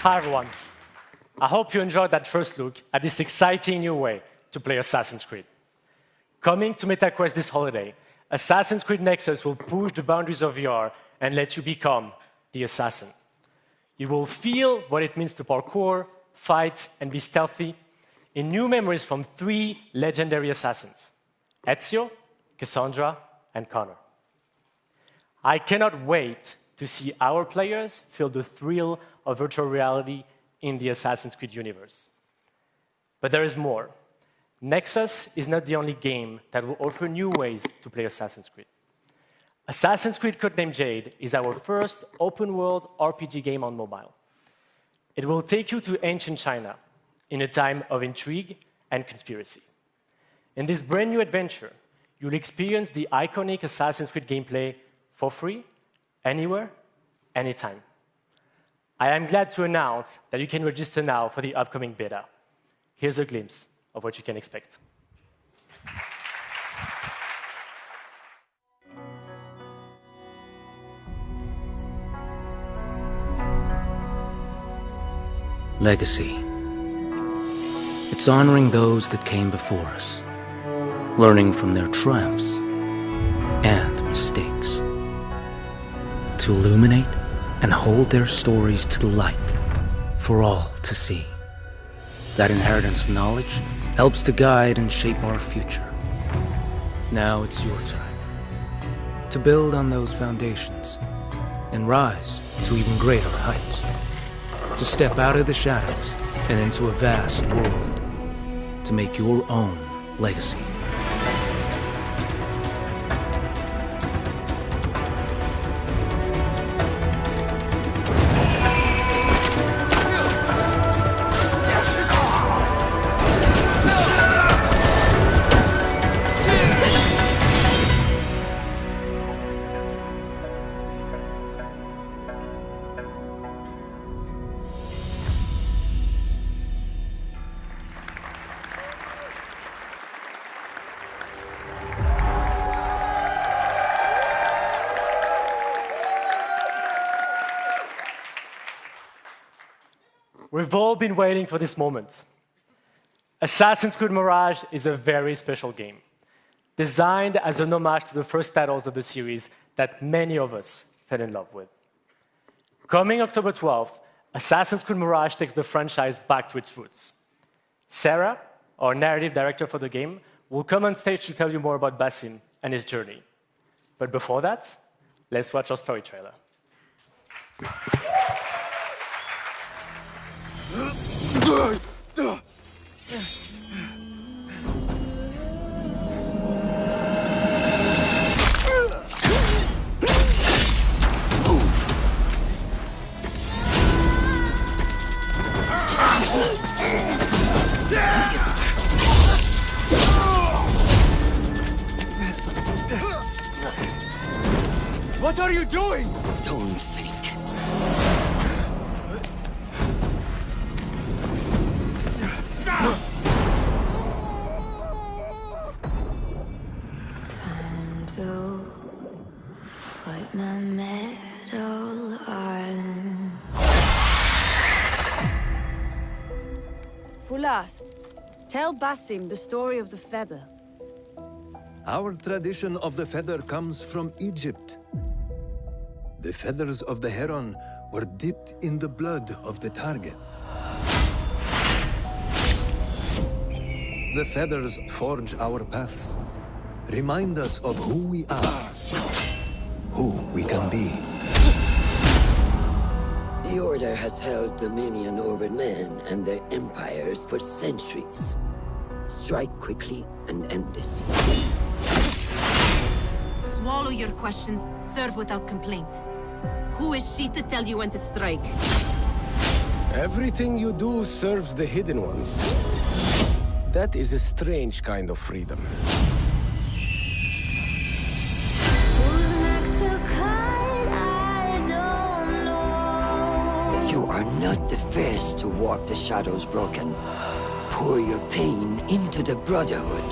Hi everyone. I hope you enjoyed that first look at this exciting new way to play Assassin's Creed. Coming to MetaQuest this holiday, Assassin's Creed Nexus will push the boundaries of VR and let you become the assassin. You will feel what it means to parkour, fight, and be stealthy in new memories from 3 legendary assassins, Ezio, Cassandra, and Connor. I cannot wait to see our players feel the thrill of virtual reality in the Assassin's Creed universe. But there is more. Nexus is not the only game that will offer new ways to play Assassin's Creed. Assassin's Creed Codename Jade is our first open-world RPG game on mobile. It will take you to ancient China in a time of intrigue and conspiracy. In this brand new adventure, you'll experience the iconic Assassin's Creed gameplay for free, anywhere, anytime. I am glad to announce that you can register now for the upcoming beta. Here's a glimpse of what you can expect. Legacy. It's honoring those that came before us, learning from their triumphs and mistakes, to illuminate and hold their stories to the light for all to see. That inheritance of knowledge helps to guide and shape our future. Now it's your turn to build on those foundations and rise to even greater heights, to step out of the shadows and into a vast world, to make your own legacy. We've all been waiting for this moment. Assassin's Creed Mirage is a very special game, designed as an homage to the first titles of the series that many of us fell in love with. Coming October 12th, Assassin's Creed Mirage takes the franchise back to its roots. Sarah, our narrative director for the game, will come on stage to tell you more about Basim and his journey. But before that, let's watch our story trailer. What are you doing? Don't think. Time to put my medal on. Fulath, tell Basim the story of the feather. Our tradition of the feather comes from Egypt. The feathers of the heron were dipped in the blood of the targets. The feathers forge our paths, remind us of who we are, who we can be. The Order has held dominion over men and their empires for centuries. Strike quickly and end this. Swallow your questions, serve without complaint. Who is she to tell you when to strike? Everything you do serves the hidden ones. That is a strange kind of freedom. You are not the first to walk the shadows broken. Pour your pain into the Brotherhood.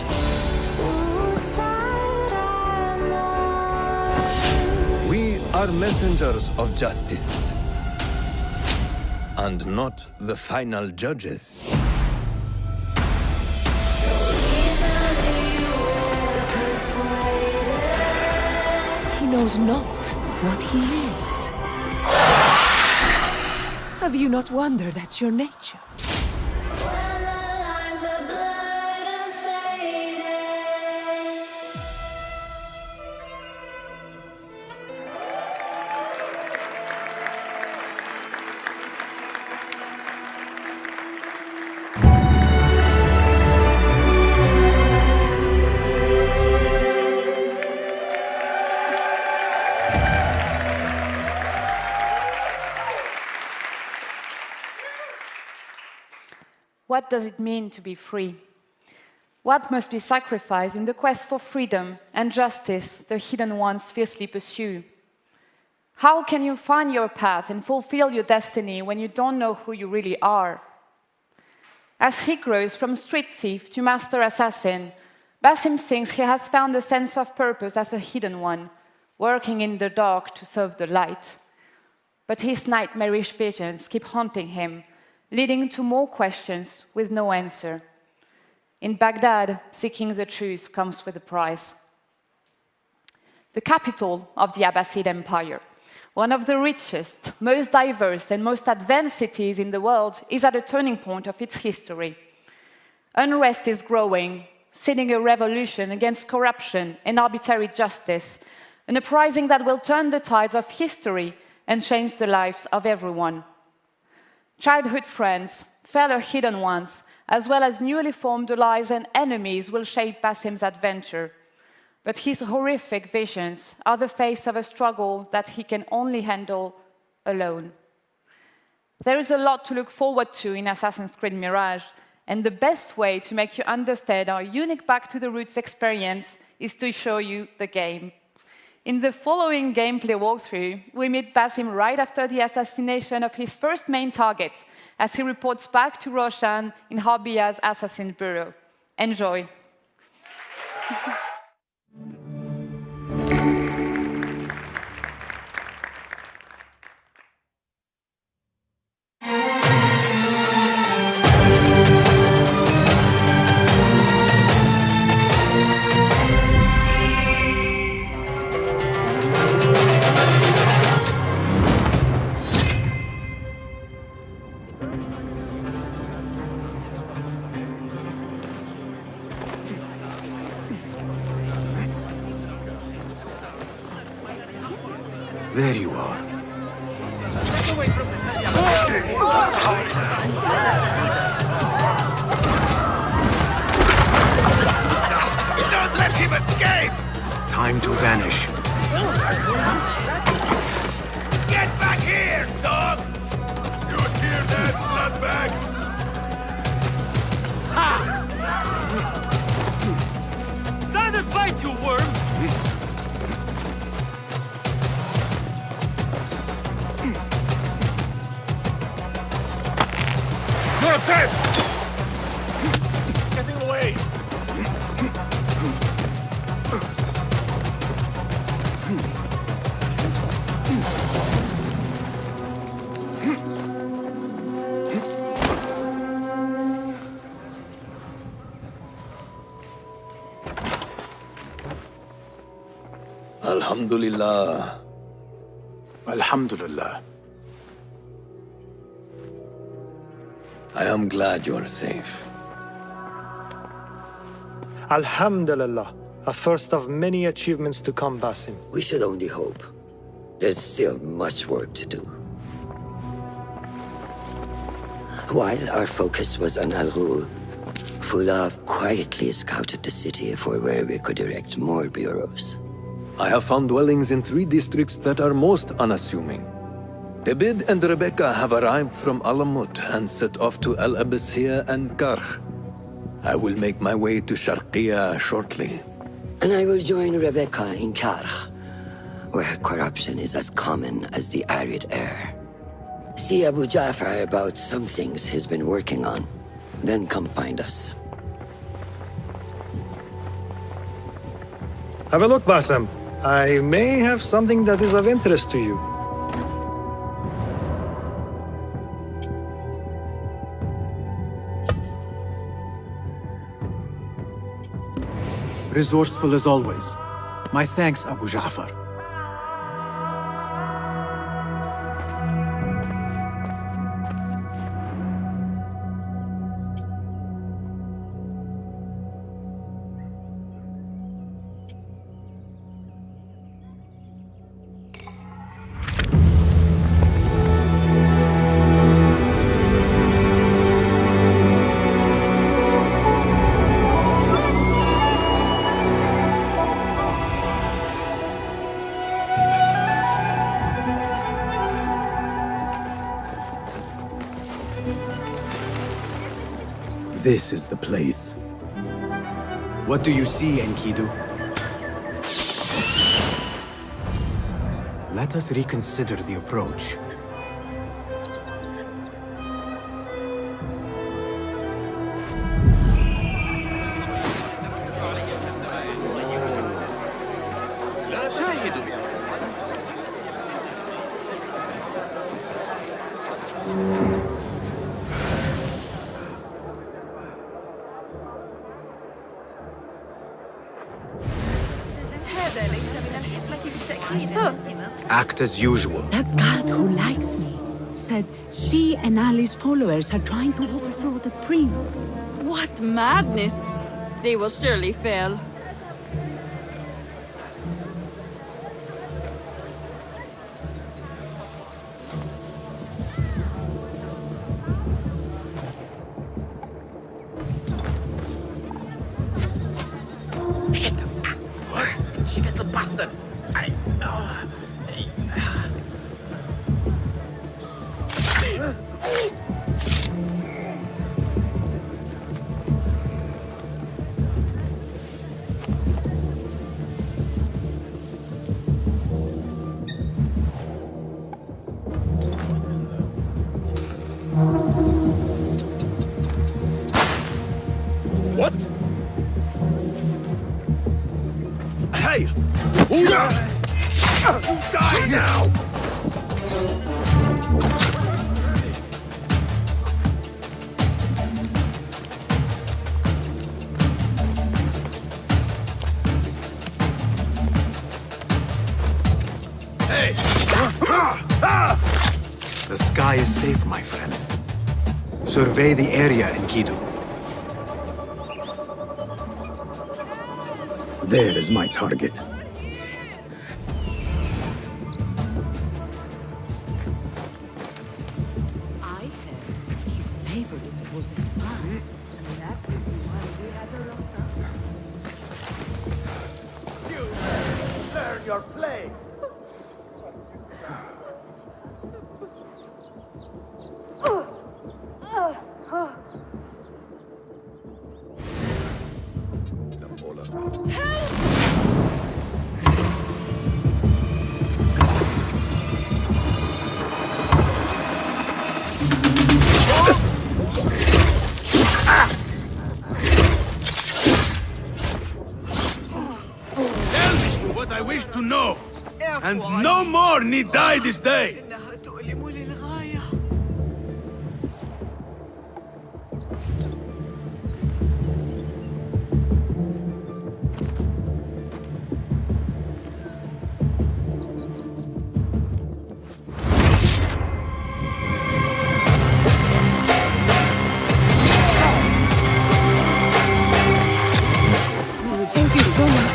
We are messengers of justice. and not the final judges. He knows not what he is. Have you not wondered at your nature? What does it mean to be free? What must be sacrificed in the quest for freedom and justice the hidden ones fiercely pursue? How can you find your path and fulfill your destiny when you don't know who you really are? As he grows from street thief to master assassin, Basim thinks he has found a sense of purpose as a hidden one, working in the dark to serve the light. But his nightmarish visions keep haunting him, leading to more questions with no answer. In Baghdad, seeking the truth comes with a price. The capital of the Abbasid Empire, one of the richest, most diverse, and most advanced cities in the world, is at a turning point of its history. Unrest is growing, seeding a revolution against corruption and arbitrary justice, an uprising that will turn the tides of history and change the lives of everyone. Childhood friends, fellow hidden ones, as well as newly formed allies and enemies will shape Basim's adventure. But his horrific visions are the face of a struggle that he can only handle alone. There is a lot to look forward to in Assassin's Creed Mirage, and the best way to make you understand our unique Back to the Roots experience is to show you the game. In the following gameplay walkthrough, we meet Basim right after the assassination of his first main target, as he reports back to Roshan in Harbiya's assassin bureau. Enjoy. There you are. Don't let him escape! Time to vanish. Get back here, son! You hear that, bloodbag? Stand and fight, you worm! You're dead! Getting away! Alhamdulillah. Alhamdulillah. I am glad you're safe. Alhamdulillah. A first of many achievements to come, Basim. We should only hope. There's still much work to do. While our focus was on Al-Ghul, Fulaf quietly scouted the city for where we could erect more bureaus. I have found dwellings in 3 districts that are most unassuming. Abid and Rebecca have arrived from Alamut and set off to Al Abbasiyah and Karh. I will make my way to Sharqiyah shortly. And I will join Rebecca in Karh, where corruption is as common as the arid air. See Abu Ja'far about some things he's been working on. Then come find us. Have a look, Basim. I may have something that is of interest to you. resourceful as always. My thanks, Abu Ja'far. This is the place. What do you see, Enkidu? Let us reconsider the approach. Act as usual. That guard who likes me said she and Ali's followers are trying to overthrow the prince. What madness! They will surely fail. Shit! What? She little bastards! What? Hey! Who die now! Hey! The sky is safe, my friend. Survey the area, Enkidu. There is my target. I heard his favorite was a spy. And that could be why we had her locked up. You learn your play! Tell me what I wish to know, and no more need die this day. Thank you so much.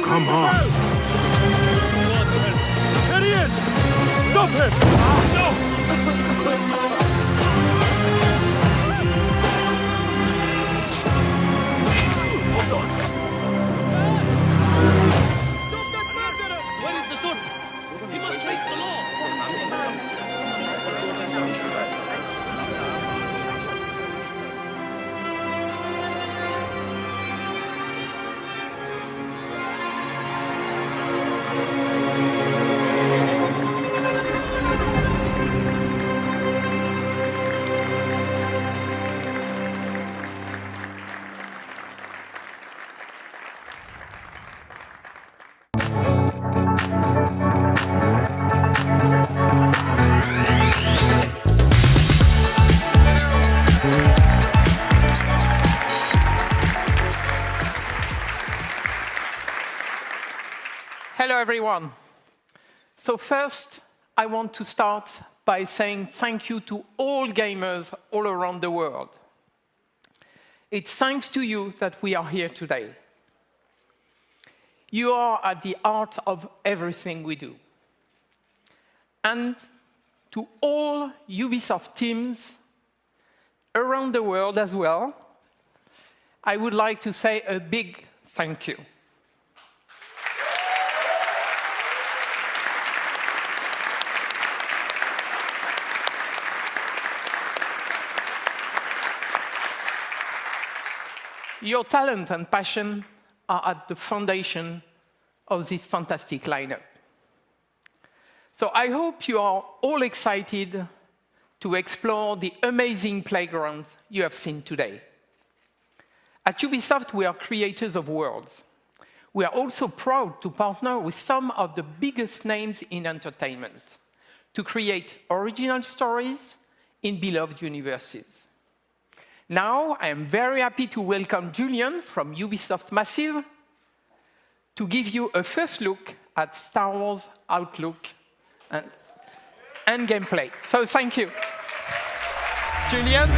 Come on. There he is! Stop him! No! Hold on! Stop that murderer! Where is the sword? He must face the law! everyone. So first, I want to start by saying thank you to all gamers all around the world. It's thanks to you that we are here today. You are at the heart of everything we do. And to all Ubisoft teams around the world as well, I would like to say a big thank you. Your talent and passion are at the foundation of this fantastic lineup. So I hope you are all excited to explore the amazing playgrounds you have seen today. At Ubisoft, we are creators of worlds. We are also proud to partner with some of the biggest names in entertainment to create original stories in beloved universes. Now, I am very happy to welcome Julian from Ubisoft Massive to give you a first look at Star Wars Outlook and gameplay. So thank you. Julian?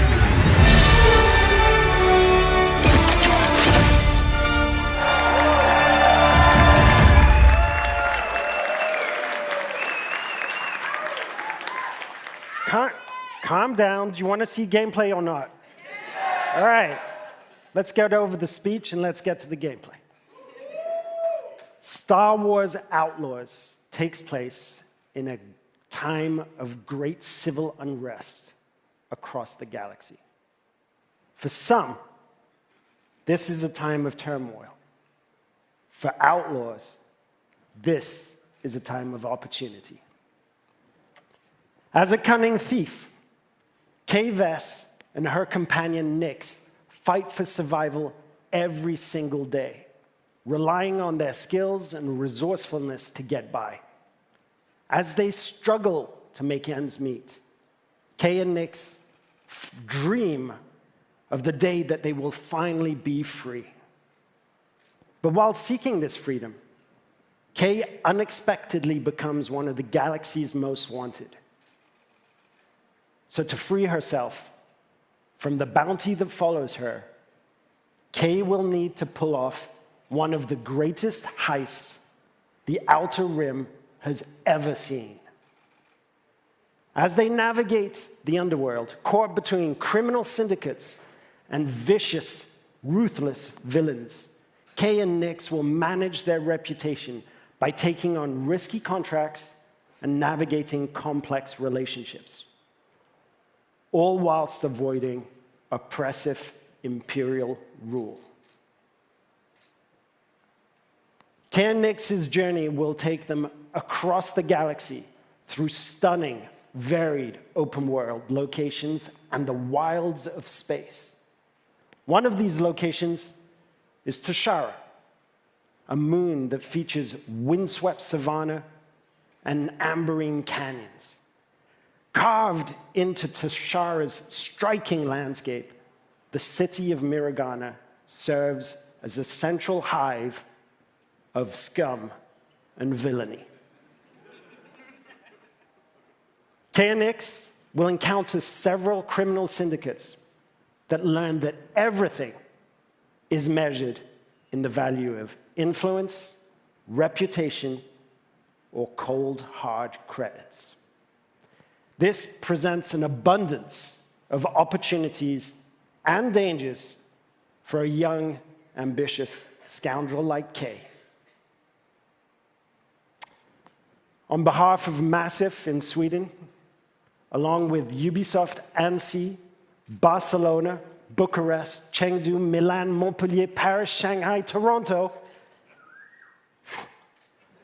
Calm down. Do you want to see gameplay or not? All right. Let's get over the speech and let's get to the gameplay. Star Wars Outlaws takes place in a time of great civil unrest across the galaxy. For some, this is a time of turmoil. For Outlaws, this is a time of opportunity. As a cunning thief, Kay Vess and her companion Nyx fight for survival every single day, relying on their skills and resourcefulness to get by. As they struggle to make ends meet, Kay and Nyx dream of the day that they will finally be free. But while seeking this freedom, Kay unexpectedly becomes one of the galaxy's most wanted. So to free herself from the bounty that follows her, Kay will need to pull off one of the greatest heists the Outer Rim has ever seen. As they navigate the underworld, caught between criminal syndicates and vicious, ruthless villains, Kay and Nyx will manage their reputation by taking on risky contracts and navigating complex relationships, all whilst avoiding oppressive imperial rule. Kay and Nyx's journey will take them across the galaxy through stunning, varied open-world locations and the wilds of space. One of these locations is Toshara, a moon that features windswept savanna and amberine canyons. Carved into Toshara's striking landscape, the city of Miragana serves as a central hive of scum and villainy. Kay and Nyx will encounter several criminal syndicates that learn that everything is measured in the value of influence, reputation, or cold, hard credits. This presents an abundance of opportunities and dangers for a young, ambitious scoundrel like Kay. On behalf of Massive in Sweden, along with Ubisoft, Annecy, Barcelona, Bucharest, Chengdu, Milan, Montpellier, Paris, Shanghai, Toronto,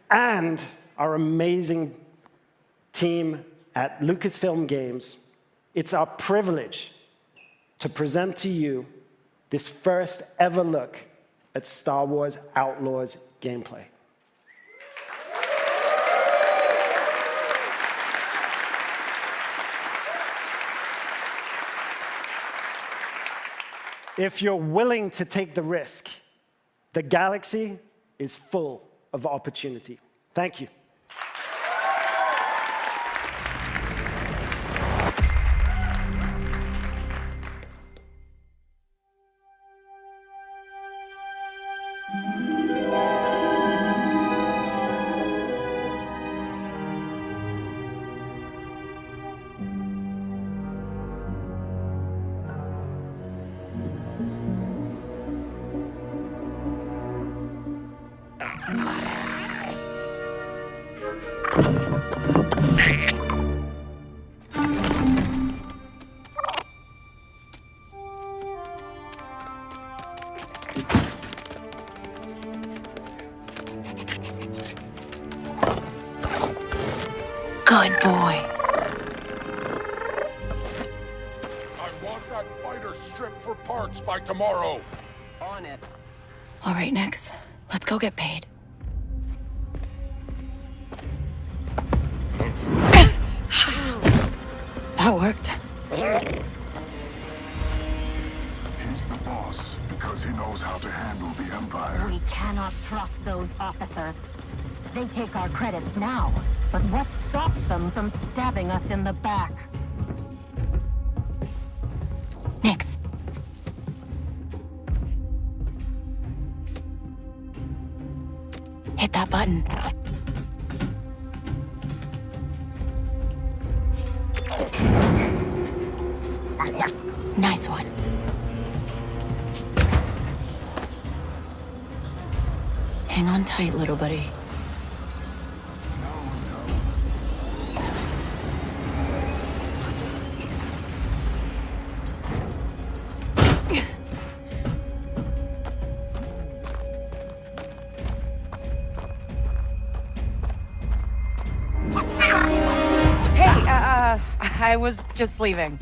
and our amazing team at Lucasfilm Games, it's our privilege to present to you this first ever look at Star Wars Outlaws gameplay. If you're willing to take the risk, the galaxy is full of opportunity. Thank you. Good boy. I want that fighter stripped for parts by tomorrow. On it. All right, Nix. Let's go get paid. That worked. He's the boss because he knows how to handle the Empire. We cannot trust those officers. They take our credits now, but what stops them from stabbing us in the back? Nix. Hit that button. Nice one. Hang on tight, little buddy. I was just leaving.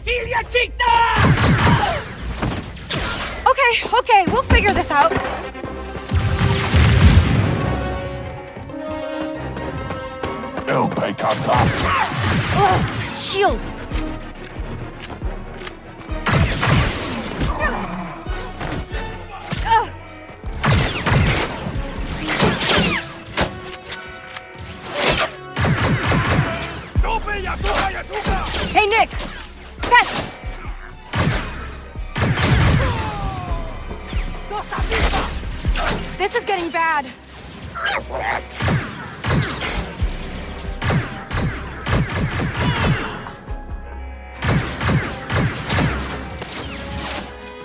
Okay, we'll figure this out. El Pecata. Shield. Hey, Nix! Catch! This is getting bad.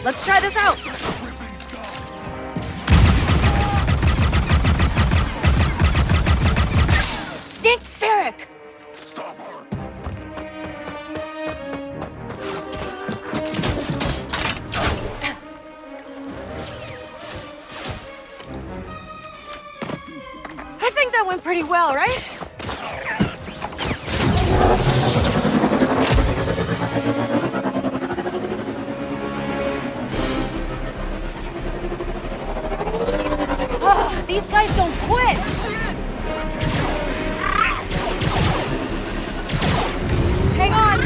Let's try this out. Dick Ferrick! I think that went pretty well, right? Oh, these guys don't quit! Hang on!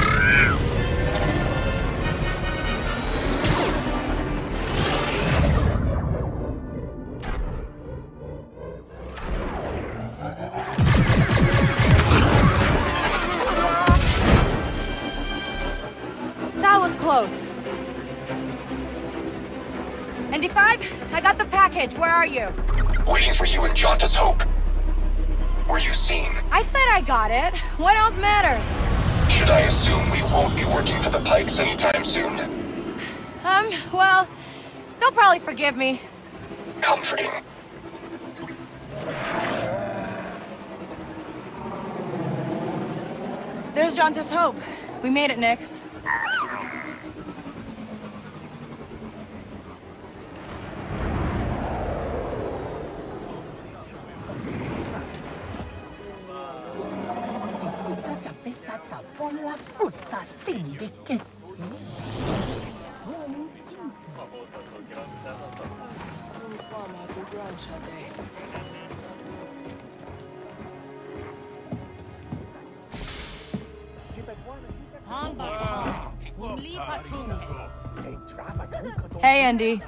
That was close. ND5, I got the package. Where are you? Waiting for you in Jauntus Hope. Were you seen? I said I got it. What else matters? Should I assume we won't be working for the Pikes anytime soon? Well, they'll probably forgive me. Comforting. There's Jauntus Hope. We made it, Nix. Hey, Andy.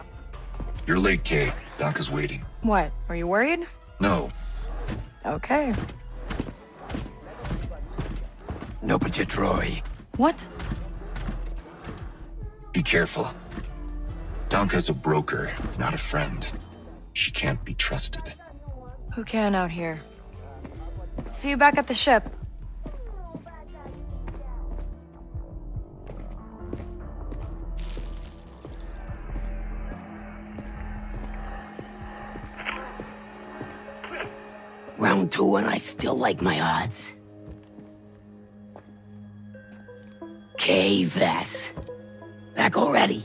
You're late, Kay. Doc is waiting. What? Are you worried? No. Okay. Nobody Troy. What? Be careful. Danka's a broker, not a friend. She can't be trusted. Who can out here? See you back at the ship. Round 2 and I still like my odds. Kay Vess. Back already?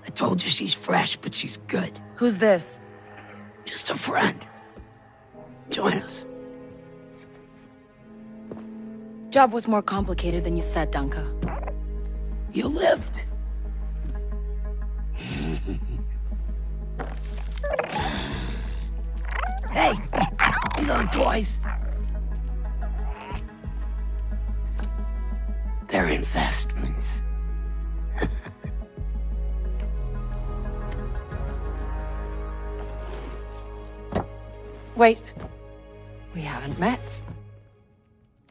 I told you she's fresh, but she's good. Who's this? Just a friend. Join us. Job was more complicated than you said, Danka. You lived. Hey, these aren't toys. They're investments. Wait. We haven't met.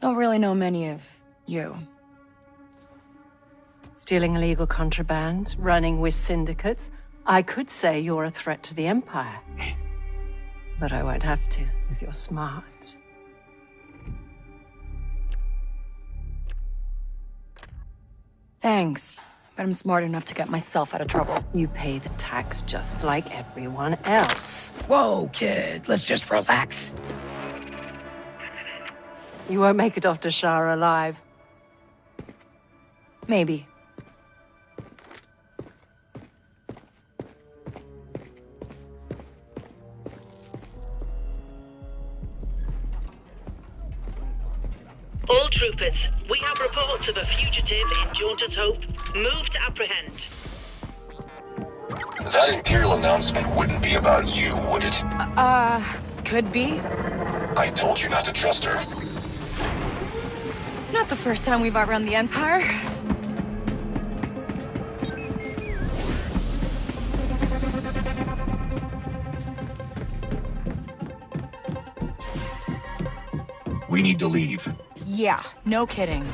Don't really know many of you. Stealing illegal contraband, running with syndicates. I could say you're a threat to the Empire. But I won't have to, if you're smart. Thanks. But I'm smart enough to get myself out of trouble. You pay the tax just like everyone else. Whoa, kid, let's just relax. You won't make it off to Shara alive. Maybe. All troopers, we have reports of a fugitive in Jaunter's Hope. Move to apprehend. That Imperial announcement wouldn't be about you, would it? Could be. I told you not to trust her. Not the first time we've outrun the Empire. We need to leave. Yeah, no kidding.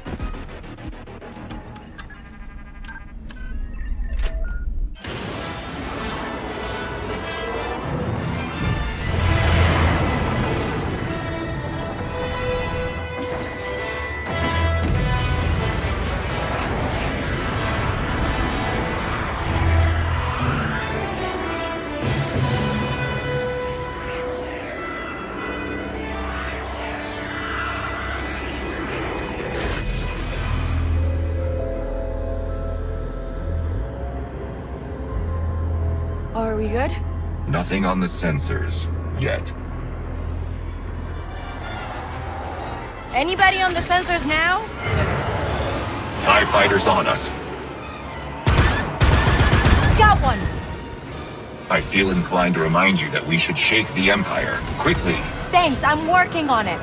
Are we good? Nothing on the sensors. Yet. Anybody on the sensors now? TIE fighters on us. Got one! I feel inclined to remind you that we should shake the Empire. Quickly. Thanks, I'm working on it.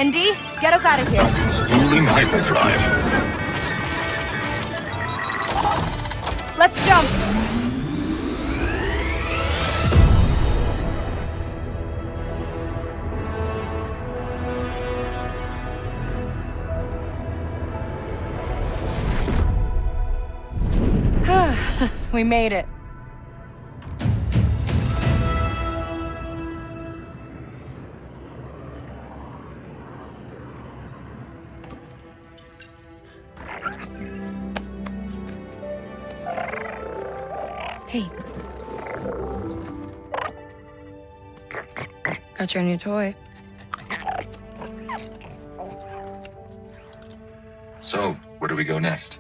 ND, get us out of here. Spooling hyperdrive. Let's jump. We made it. Hey. Got your new toy. So, where do we go next?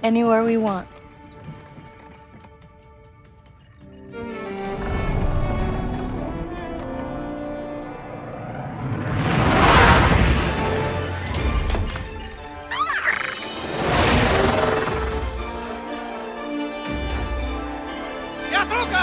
Anywhere we want. Yatuka!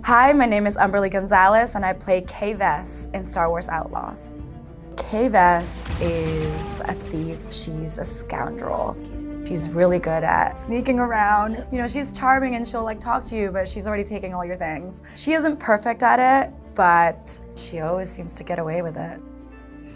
Hi, my name is Umberly Gonzalez, and I play Kay Vess in Star Wars Outlaws. Kay Vess is a thief. She's a scoundrel. She's really good at sneaking around. You know, she's charming and she'll like talk to you, but she's already taking all your things. She isn't perfect at it, but she always seems to get away with it.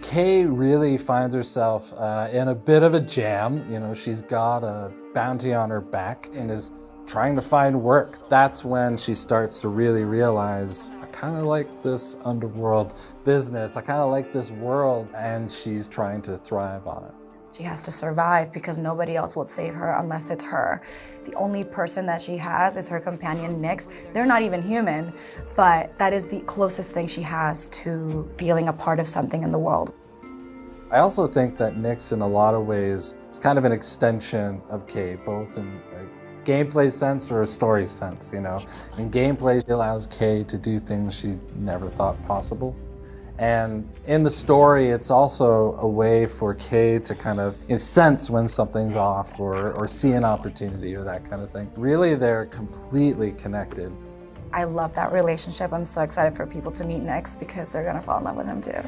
Kay really finds herself in a bit of a jam. You know, she's got a bounty on her back and is trying to find work. That's when she starts to really realize, I kind of like this underworld business. I kind of like this world, and she's trying to thrive on it. She has to survive because nobody else will save her unless it's her. The only person that she has is her companion, Nyx. They're not even human, but that is the closest thing she has to feeling a part of something in the world. I also think that Nyx, in a lot of ways, is kind of an extension of Kay, both in a gameplay sense or a story sense, you know. In gameplay, she allows Kay to do things she never thought possible. And in the story, it's also a way for Kay to kind of sense when something's off or see an opportunity or that kind of thing. Really, they're completely connected. I love that relationship. I'm so excited for people to meet Nyx because they're gonna fall in love with him too.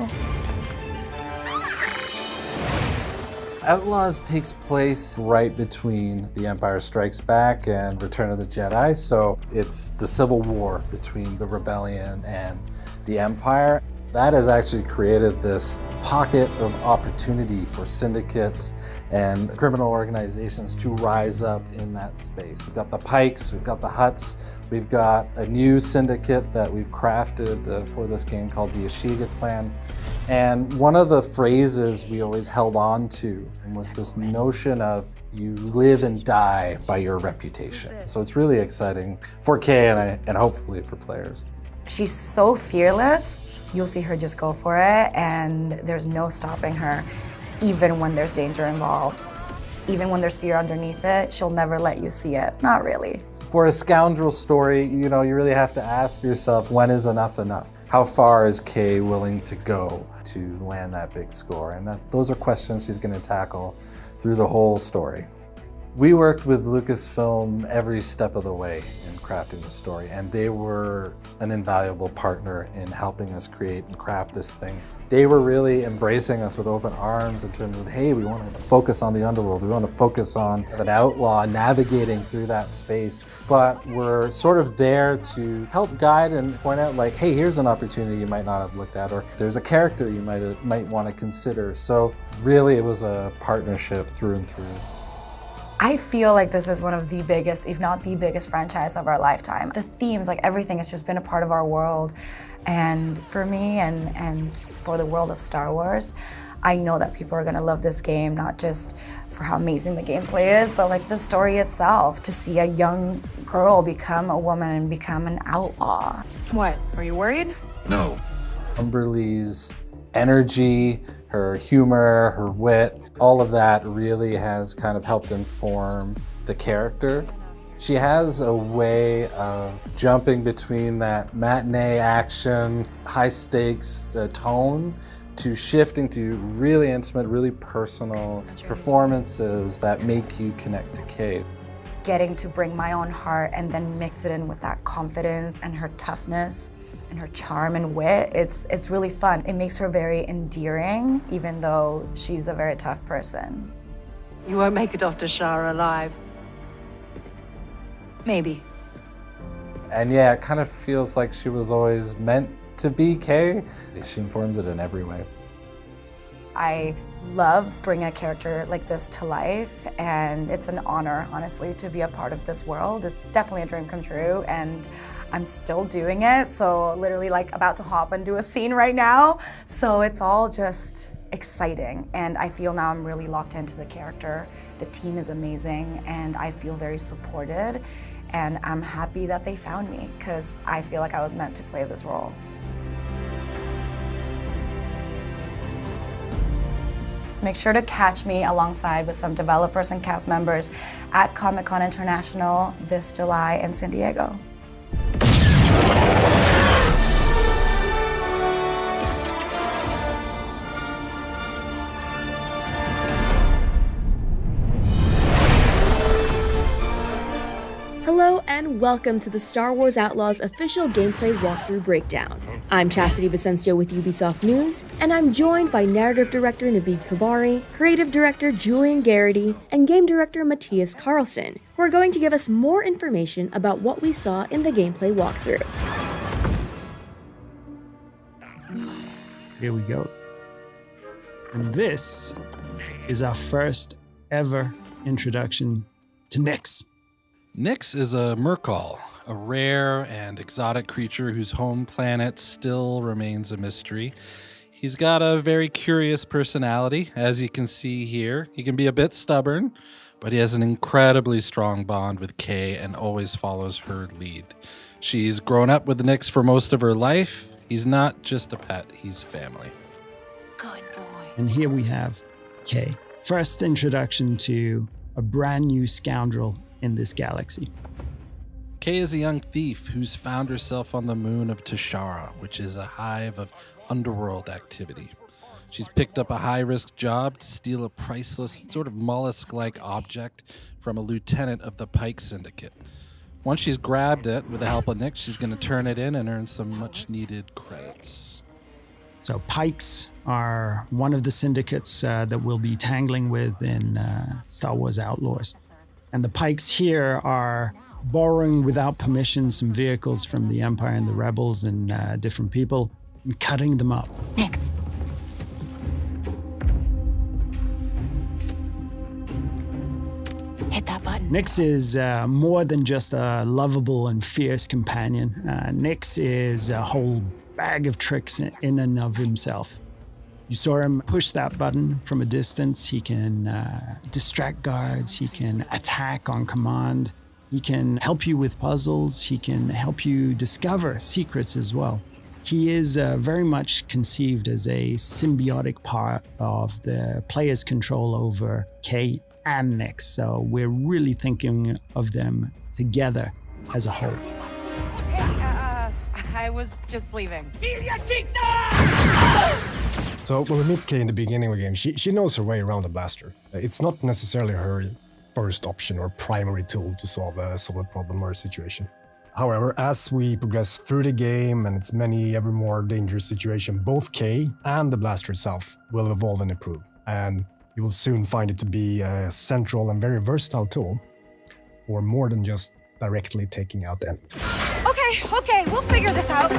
Outlaws takes place right between The Empire Strikes Back and Return of the Jedi, so it's the civil war between the rebellion and the Empire. That has actually created this pocket of opportunity for syndicates and criminal organizations to rise up in that space. We've got the Pikes, we've got the Hutts, we've got a new syndicate that we've crafted for this game called the Ashiga Clan. And one of the phrases we always held on to was this notion of you live and die by your reputation. So it's really exciting for Kay and hopefully for players. She's so fearless. You'll see her just go for it, and there's no stopping her, even when there's danger involved. Even when there's fear underneath it, she'll never let you see it. Not really. For a scoundrel story, you know, you really have to ask yourself, when is enough enough? How far is Kay willing to go to land that big score? And those are questions she's going to tackle through the whole story. We worked with Lucasfilm every step of the way in crafting the story, and they were an invaluable partner in helping us create and craft this thing. They were really embracing us with open arms in terms of, hey, we want to focus on the underworld, we want to focus on an outlaw navigating through that space, but we're sort of there to help guide and point out, like, hey, here's an opportunity you might not have looked at, or there's a character you might want to consider. So really, it was a partnership through and through. I feel like this is one of the biggest, if not the biggest franchise of our lifetime. The themes, like everything, has just been a part of our world. And for me and for the world of Star Wars, I know that people are gonna love this game, not just for how amazing the gameplay is, but like the story itself, to see a young girl become a woman and become an outlaw. What, are you worried? No. Umberly's energy, her humor, her wit, all of that really has kind of helped inform the character. She has a way of jumping between that matinee action, high stakes tone to shifting to really intimate, really personal performances that make you connect to Kay. Getting to bring my own heart and then mix it in with that confidence and her toughness and her charm and wit, it's really fun. It makes her very endearing, even though she's a very tough person. You won't make it off to Shara alive. Maybe. And yeah, it kind of feels like she was always meant to be Kay. She informs it in every way. I love bringing a character like this to life, and it's an honor, honestly, to be a part of this world. It's definitely a dream come true, and I'm still doing it, so literally like about to hop and do a scene right now. So it's all just exciting, and I feel now I'm really locked into the character. The team is amazing, and I feel very supported, and I'm happy that they found me, because I feel like I was meant to play this role. Make sure to catch me alongside with some developers and cast members at Comic-Con International this July in San Diego. Hello and welcome to the Star Wars Outlaws official gameplay walkthrough breakdown. I'm Chastity Vicencio with Ubisoft News, and I'm joined by narrative director Naveed Kavari, creative director Julian Garrity, and game director Matthias Carlson, who are going to give us more information about what we saw in the gameplay walkthrough. Here we go. And this is our first ever introduction to Nyx. Nyx is a Merkal, a rare and exotic creature whose home planet still remains a mystery. He's got a very curious personality, as you can see here. He can be a bit stubborn, but he has an incredibly strong bond with Kay and always follows her lead. She's grown up with Nyx for most of her life. He's not just a pet, he's family. Good boy. And here we have Kay. First introduction to a brand new scoundrel in this galaxy. Kay is a young thief who's found herself on the moon of Tashara, which is a hive of underworld activity. She's picked up a high-risk job to steal a priceless, sort of mollusk-like object from a lieutenant of the Pike Syndicate. Once she's grabbed it, with the help of Nyx, she's going to turn it in and earn some much-needed credits. So Pikes are one of the syndicates that we'll be tangling with in Star Wars Outlaws. And the Pikes here are borrowing without permission some vehicles from the Empire and the Rebels and different people and cutting them up. Nyx. Hit that button. Nyx is more than just a lovable and fierce companion. Nyx is a whole bag of tricks in and of himself. You saw him push that button from a distance. He can distract guards. He can attack on command. He can help you with puzzles. He can help you discover secrets as well. He is very much conceived as a symbiotic part of the player's control over Kay and Nyx. So we're really thinking of them together as a whole. I was just leaving. So when we meet Kay in the beginning of the game, she knows her way around the blaster. It's not necessarily her first option or primary tool to solve a problem or a situation. However, as we progress through the game and its many ever more dangerous situations, both Kay and the blaster itself will evolve and improve. And you will soon find it to be a central and very versatile tool for more than just directly taking out enemies. Okay, we'll figure this out.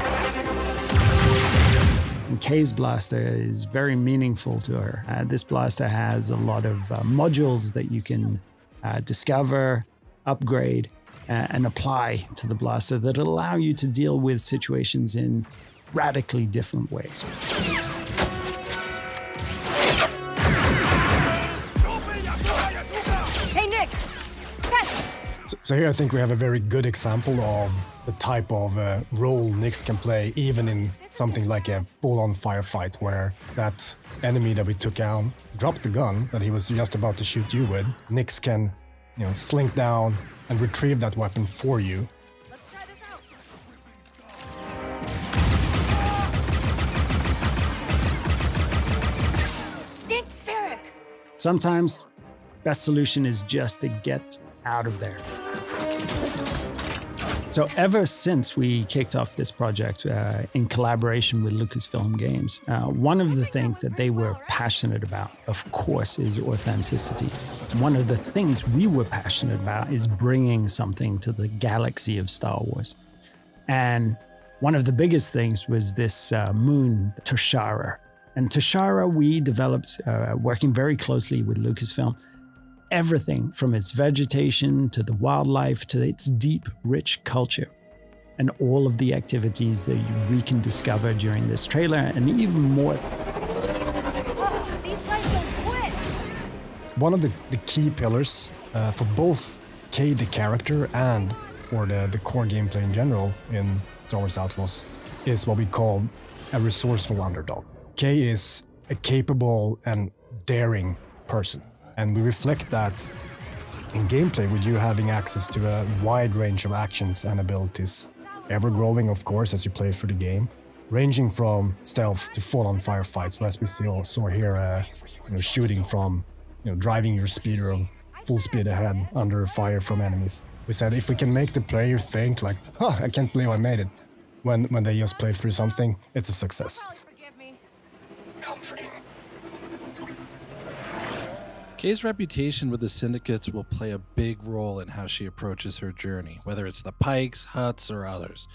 And Kay's blaster is very meaningful to her. This blaster has a lot of modules that you can discover, upgrade, and apply to the blaster that allow you to deal with situations in radically different ways. Hey, Nyx! So here I think we have a very good example of the type of role Nyx can play, even in something like a full-on firefight, where that enemy that we took out dropped the gun that he was just about to shoot you with. Nyx can, slink down and retrieve that weapon for you. Let's try this out. Sometimes, best solution is just to get out of there. So ever since we kicked off this project in collaboration with Lucasfilm Games, one of the things that they were passionate about, of course, is authenticity. One of the things we were passionate about is bringing something to the galaxy of Star Wars. And one of the biggest things was this moon, Toshara. And Toshara, we developed, working very closely with Lucasfilm, everything from its vegetation to the wildlife to its deep, rich culture, and all of the activities that we can discover during this trailer, and even more. These guys don't quit! One of the key pillars for both Kay the character and for the core gameplay in general in Star Wars Outlaws is what we call a resourceful underdog. Kay is a capable and daring person. And we reflect that in gameplay with you having access to a wide range of actions and abilities, ever-growing, of course, as you play through the game, ranging from stealth to full-on firefights, as we saw here, shooting from, driving your speeder full speed ahead under fire from enemies. We said if we can make the player think like, I can't believe I made it, when they just play through something, it's a success. Kay's reputation with the syndicates will play a big role in how she approaches her journey, whether it's the Pikes, Hutts, or others.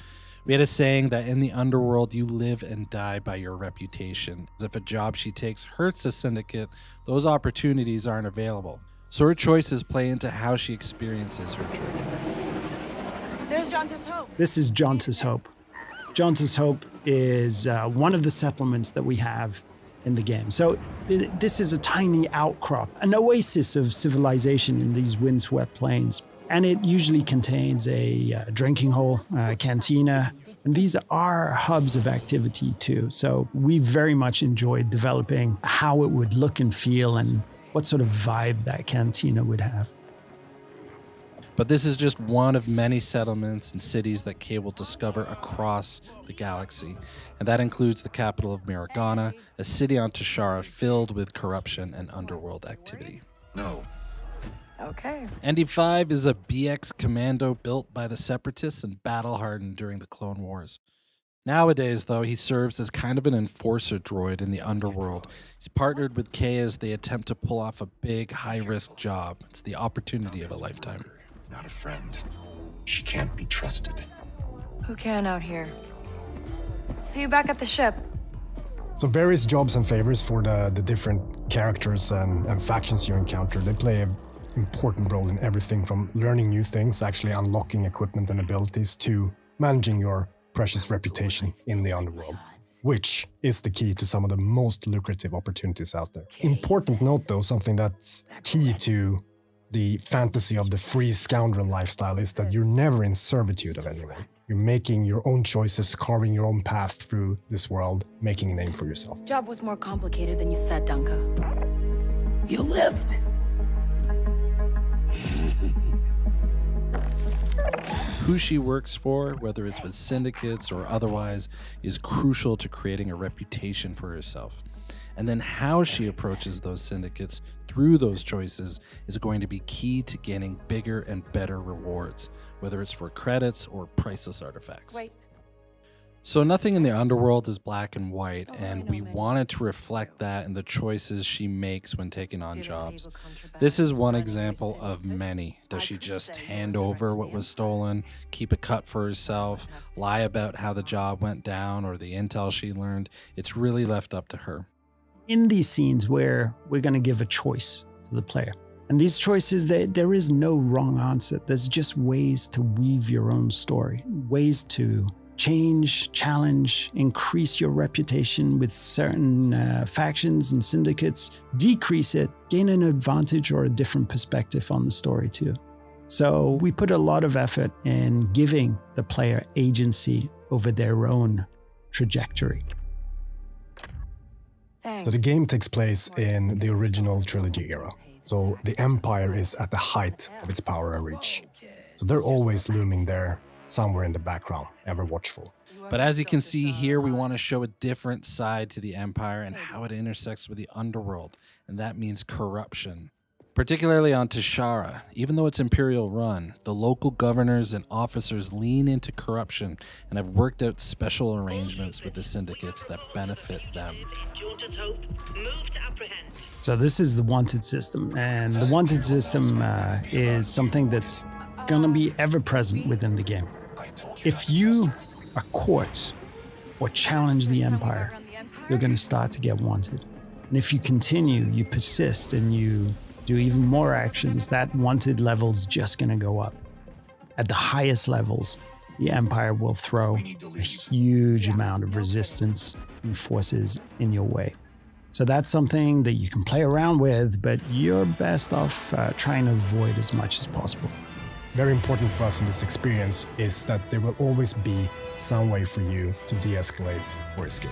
We had a saying that in the underworld, you live and die by your reputation. If a job she takes hurts a syndicate, those opportunities aren't available. So her choices play into how she experiences her journey. There's Jonta's Hope. This is Jonta's Hope. Jonta's Hope is one of the settlements that we have in the game. So this is a tiny outcrop, an oasis of civilization in these windswept plains. And it usually contains a drinking hole, a cantina, and these are hubs of activity too. So we very much enjoyed developing how it would look and feel and what sort of vibe that cantina would have. But this is just one of many settlements and cities that Kay will discover across the galaxy. And that includes the capital of Miragana, a city on Toshara filled with corruption and underworld activity. No. Okay. ND5 is a BX commando built by the Separatists and battle-hardened during the Clone Wars. Nowadays, though, he serves as kind of an enforcer droid in the underworld. He's partnered with Kay as they attempt to pull off a big, high-risk job. It's the opportunity of a lifetime. Not a friend. She can't be trusted. Who can out here? See you back at the ship. So various jobs and favors for the different characters and factions you encounter. They play an important role in everything from learning new things, actually unlocking equipment and abilities, to managing your precious reputation in the underworld, which is the key to some of the most lucrative opportunities out there. Important note though, something that's key to the fantasy of the free scoundrel lifestyle is that you're never in servitude of anyone. You're making your own choices, carving your own path through this world, making a name for yourself. Job was more complicated than you said, Dunka. You lived. Who she works for, whether it's with syndicates or otherwise, is crucial to creating a reputation for herself. And then how she approaches those syndicates through those choices is going to be key to gaining bigger and better rewards, whether it's for credits or priceless artifacts. Wait. So nothing in the underworld is black and white, and we wanted to reflect that in the choices she makes when taking on jobs. This is one example of many. Does she just hand over what was stolen, keep a cut for herself, lie about how the job went down or the intel she learned? It's really left up to her. In these scenes where we're going to give a choice to the player. And these choices, there is no wrong answer. There's just ways to weave your own story, ways to change, challenge, increase your reputation with certain factions and syndicates, decrease it, gain an advantage or a different perspective on the story too. So we put a lot of effort in giving the player agency over their own trajectory. So the game takes place in the original trilogy era. So the Empire is at the height of its power and reach. So they're always looming there, somewhere in the background, ever watchful. But as you can see here, we want to show a different side to the Empire and how it intersects with the underworld, and that means corruption. Particularly on Tashara, even though it's Imperial run, the local governors and officers lean into corruption and have worked out special arrangements with the syndicates that benefit them. So this is the wanted system, and the wanted system is something that's going to be ever present within the game. If you are caught or challenge the Empire, you're going to start to get wanted. And if you continue, you persist, and you do even more actions, that wanted level's just going to go up. At the highest levels, the Empire will throw a huge amount of resistance and forces in your way. So that's something that you can play around with, but you're best off trying to avoid as much as possible. Very important for us in this experience is that there will always be some way for you to de-escalate or escape.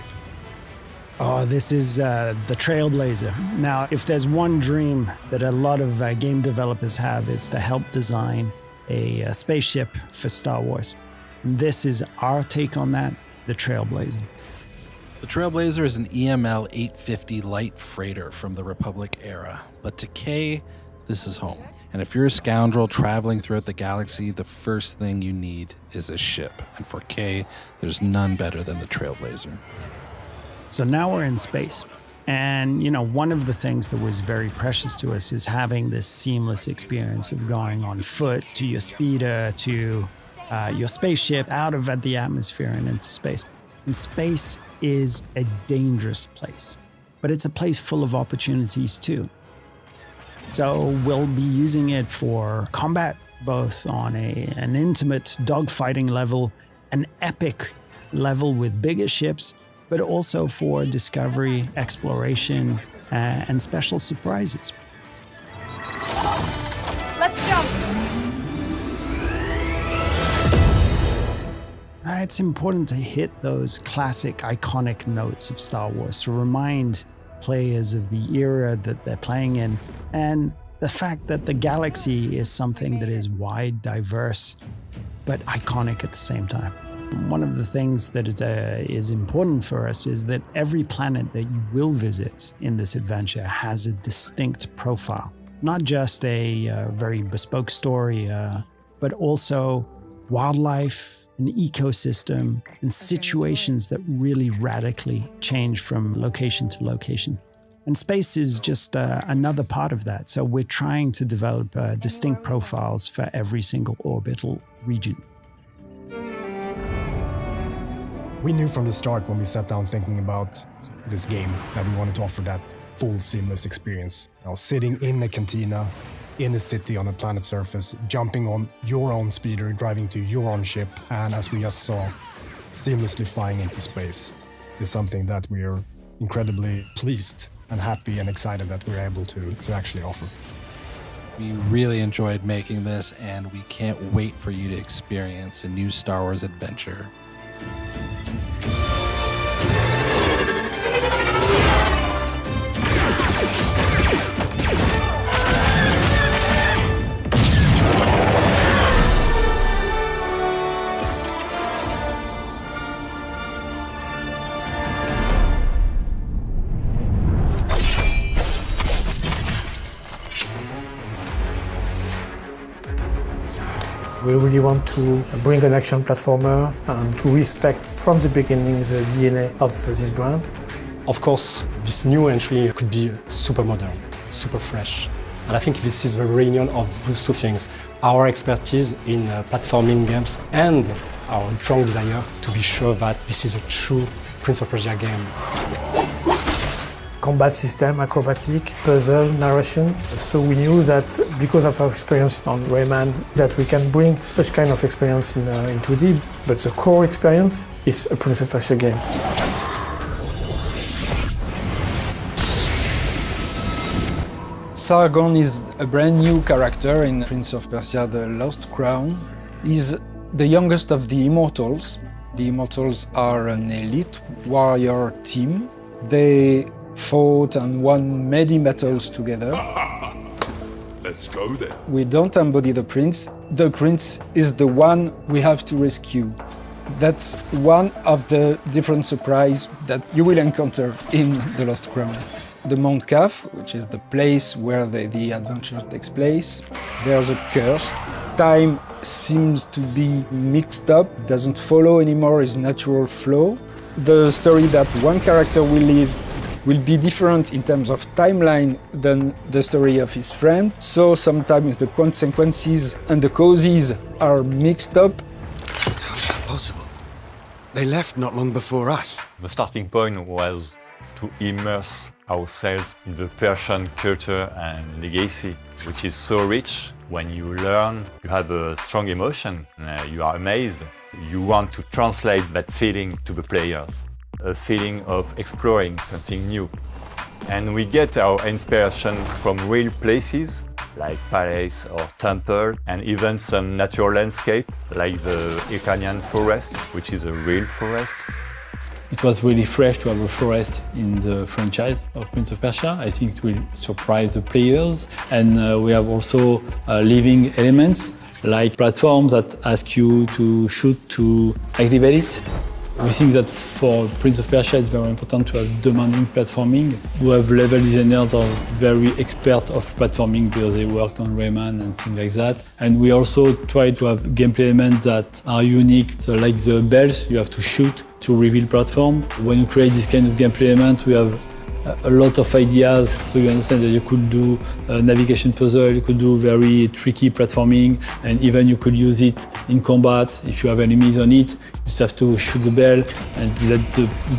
Oh, this is the Trailblazer. Now, if there's one dream that a lot of game developers have, it's to help design a spaceship for Star Wars. And this is our take on that, the Trailblazer. The Trailblazer is an EML 850 light freighter from the Republic era, but to Kay, this is home. And if you're a scoundrel traveling throughout the galaxy, the first thing you need is a ship. And for Kay, there's none better than the Trailblazer. So now we're in space. And, you know, one of the things that was very precious to us is having this seamless experience of going on foot to your speeder, to your spaceship, out of the atmosphere and into space. And space is a dangerous place, but it's a place full of opportunities too. So we'll be using it for combat, both on an intimate dogfighting level, an epic level with bigger ships, but also for discovery, exploration, and special surprises. Let's jump! It's important to hit those classic, iconic notes of Star Wars to remind players of the era that they're playing in, and the fact that the galaxy is something that is wide, diverse, but iconic at the same time. One of the things that is important for us is that every planet that you will visit in this adventure has a distinct profile. Not just a very bespoke story, but also wildlife, an ecosystem, and situations that really radically change from location to location. And space is just another part of that. So we're trying to develop distinct profiles for every single orbital region. We knew from the start when we sat down thinking about this game that we wanted to offer that full seamless experience. You know, sitting in a cantina, in a city on a planet's surface, jumping on your own speeder, driving to your own ship, and as we just saw, seamlessly flying into space is something that we are incredibly pleased and happy and excited that we're able to actually offer. We really enjoyed making this, and we can't wait for you to experience a new Star Wars adventure. We really want to bring an action platformer and to respect from the beginning the DNA of this brand. Of course, this new entry could be super modern, super fresh. And I think this is the reunion of those two things. Our expertise in platforming games and our strong desire to be sure that this is a true Prince of Persia game. Combat system, acrobatic, puzzle, narration. So we knew that because of our experience on Rayman, that we can bring such kind of experience in 2D, but the core experience is a Prince of Persia game. Sargon is a brand new character in Prince of Persia: The Lost Crown. He's the youngest of the Immortals. The Immortals are an elite warrior team. They fought and won many battles together. Let's go then. We don't embody the prince. The prince is the one we have to rescue. That's one of the different surprises that you will encounter in The Lost Crown. The Mount Caf, which is the place where the adventure takes place, there's a curse. Time seems to be mixed up, doesn't follow anymore its natural flow. The story that one character will live will be different in terms of timeline than the story of his friend, so sometimes the consequences and the causes are mixed up. How is that possible? They left not long before us. The starting point was to immerse ourselves in the Persian culture and legacy, which is so rich. When you learn, you have a strong emotion, you are amazed. You want to translate that feeling to the players, a feeling of exploring something new. And we get our inspiration from real places, like palace or temple, and even some natural landscape, like the Iranian forest, which is a real forest. It was really fresh to have a forest in the franchise of Prince of Persia. I think it will surprise the players. And we have also living elements, like platforms that ask you to shoot to activate it. We think that for Prince of Persia it's very important to have demanding platforming. We have level designers that are very expert of platforming because they worked on Rayman and things like that. And we also try to have gameplay elements that are unique. So like the bells, you have to shoot to reveal platform. When you create this kind of gameplay element, we have a lot of ideas, so you understand that you could do a navigation puzzle, you could do very tricky platforming, and even you could use it in combat. If you have enemies on it, you just have to shoot the bell and let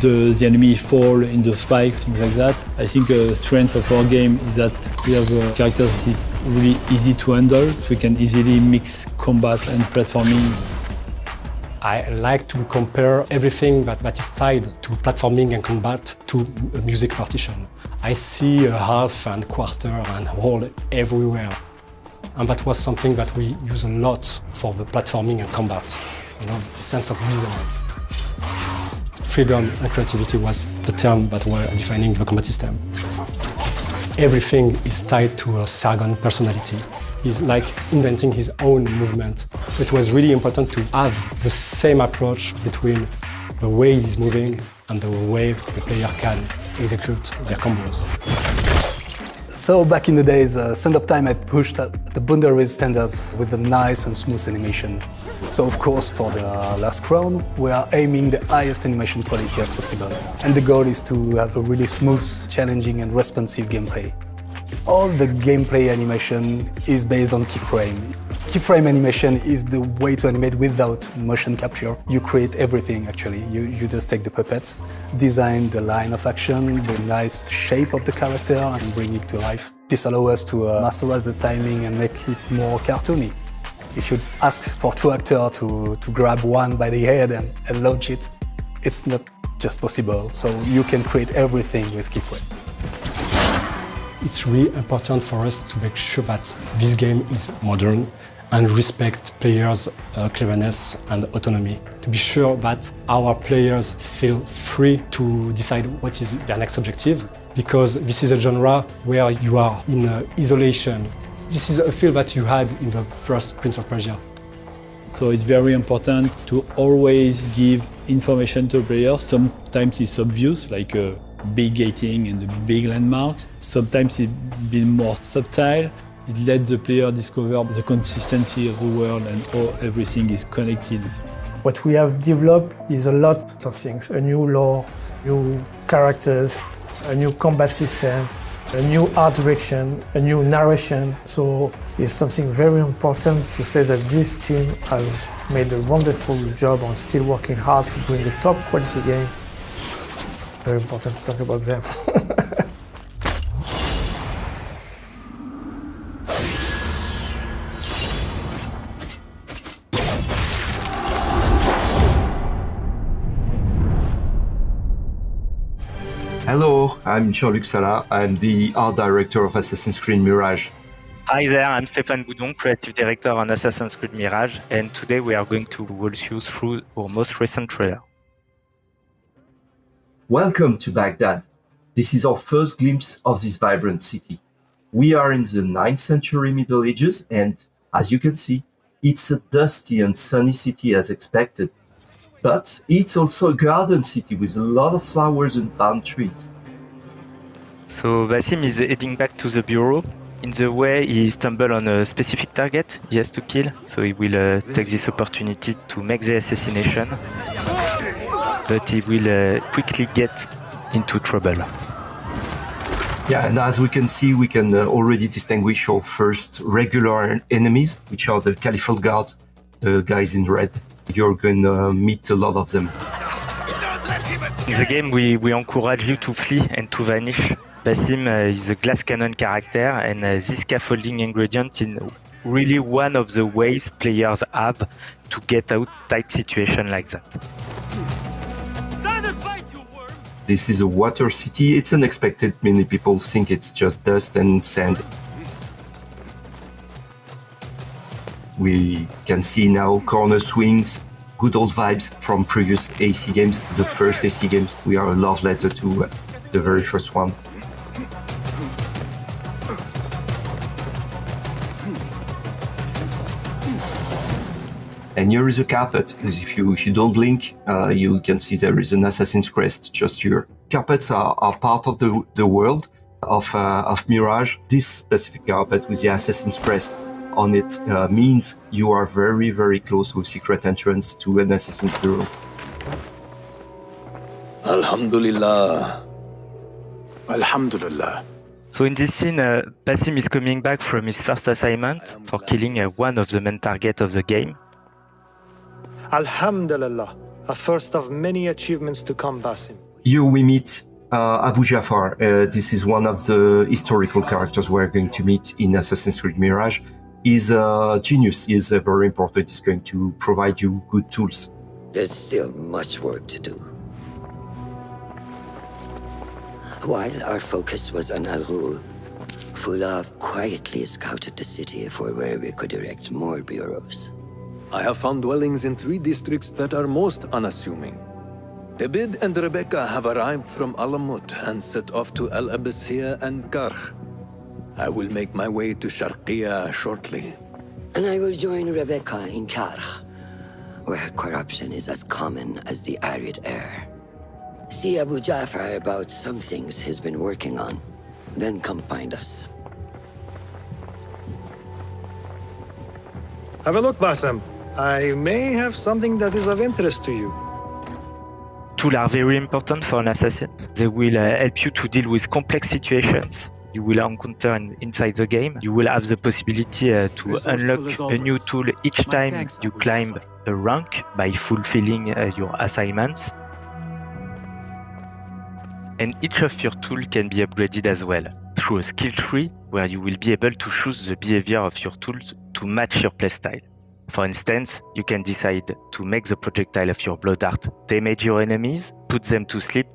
the enemy fall in the spike, things like that. I think the strength of our game is that we have characters that is really easy to handle, so we can easily mix combat and platforming. I like to compare everything that is tied to platforming and combat to a music partition. I see a half and quarter and whole everywhere. And that was something that we use a lot for the platforming and combat. You know, the sense of rhythm. Freedom and creativity was the term that were defining the combat system. Everything is tied to a Sargon personality. He's like inventing his own movement. So it was really important to have the same approach between the way he's moving and the way the player can execute their combos. So back in the days, Sand of Time had pushed the boundary standards with a nice and smooth animation. So of course for the Last Crown, we are aiming the highest animation quality as possible. And the goal is to have a really smooth, challenging and responsive gameplay. All the gameplay animation is based on keyframe. Keyframe animation is the way to animate without motion capture. You create everything actually. You just take the puppets, design the line of action, the nice shape of the character and bring it to life. This allows us to masterize the timing and make it more cartoony. If you ask for two actors to grab one by the head and launch it, it's not just possible. So you can create everything with keyframe. It's really important for us to make sure that this game is modern and respect players' cleverness and autonomy. To be sure that our players feel free to decide what is their next objective, because this is a genre where you are in isolation. This is a feel that you had in the first Prince of Persia. So it's very important to always give information to players. Sometimes it's obvious, like big gating and the big landmarks. Sometimes it's been more subtle. It lets the player discover the consistency of the world and how everything is connected. What we have developed is a lot of things. A new lore, new characters, a new combat system, a new art direction, a new narration. So it's something very important to say that this team has made a wonderful job on still working hard to bring a top quality game. Very important to talk about them. Hello, I'm Jean-Luc Salah. I'm the art director of Assassin's Creed Mirage. Hi there, I'm Stéphane Boudon, creative director on Assassin's Creed Mirage, and today we are going to walk you through our most recent trailer. Welcome to Baghdad. This is our first glimpse of this vibrant city. We are in the 9th century Middle Ages, and as you can see, it's a dusty and sunny city as expected. But it's also a garden city with a lot of flowers and palm trees. So Basim is heading back to the bureau. In the way, he stumbles on a specific target he has to kill, so he will take this opportunity to make the assassination. But he will quickly get into trouble. Yeah, and as we can see, we can already distinguish our first regular enemies, which are the Caliphal Guard, the guys in red. You're going to meet a lot of them. In the game, we encourage you to flee and to vanish. Basim is a glass cannon character, and this scaffolding ingredient is really one of the ways players have to get out tight situation like that. This is a water city. It's unexpected. Many people think it's just dust and sand. We can see now corner swings, good old vibes from previous AC games. The first AC games, we are a love letter to the very first one. And here is a carpet. If you don't blink, you can see there is an Assassin's Crest just here. Carpets are part of the world of Mirage. This specific carpet with the Assassin's Crest on it means you are very, very close to a secret entrance to an Assassin's Bureau. Alhamdulillah. Alhamdulillah. So in this scene, Basim is coming back from his first assignment for killing one of the main targets of the game. Alhamdulillah, a first of many achievements to come, Basim. Here we meet Abu Jafar. This is one of the historical characters we're going to meet in Assassin's Creed Mirage. He's a genius. He's very important. He's going to provide you good tools. There's still much work to do. While our focus was on Al Ghul, Fulov quietly scouted the city for where we could erect more bureaus. I have found dwellings in 3 districts that are most unassuming. Abid and Rebecca have arrived from Alamut and set off to El Abyssiya and Karch. I will make my way to Sharqiya shortly. And I will join Rebecca in Karch, where corruption is as common as the arid air. See Abu Jafar about some things he's been working on, then come find us. Have a look, Basim. I may have something that is of interest to you. Tools are very important for an assassin. They will help you to deal with complex situations you will encounter inside the game. You will have the possibility to unlock a new tool each time you climb a rank by fulfilling your assignments. And each of your tools can be upgraded as well through a skill tree where you will be able to choose the behavior of your tools to match your playstyle. For instance, you can decide to make the projectile of your blow dart damage your enemies, put them to sleep,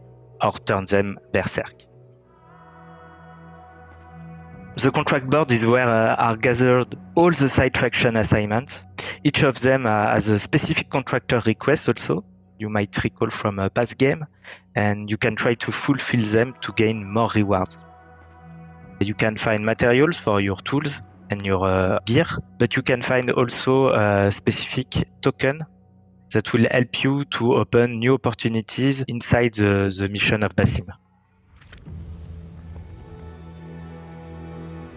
or turn them berserk. The contract board is where are gathered all the side faction assignments. Each of them has a specific contractor request also, you might recall from a past game, and you can try to fulfill them to gain more rewards. You can find materials for your tools and your gear, but you can find also a specific token that will help you to open new opportunities inside the mission of Basim.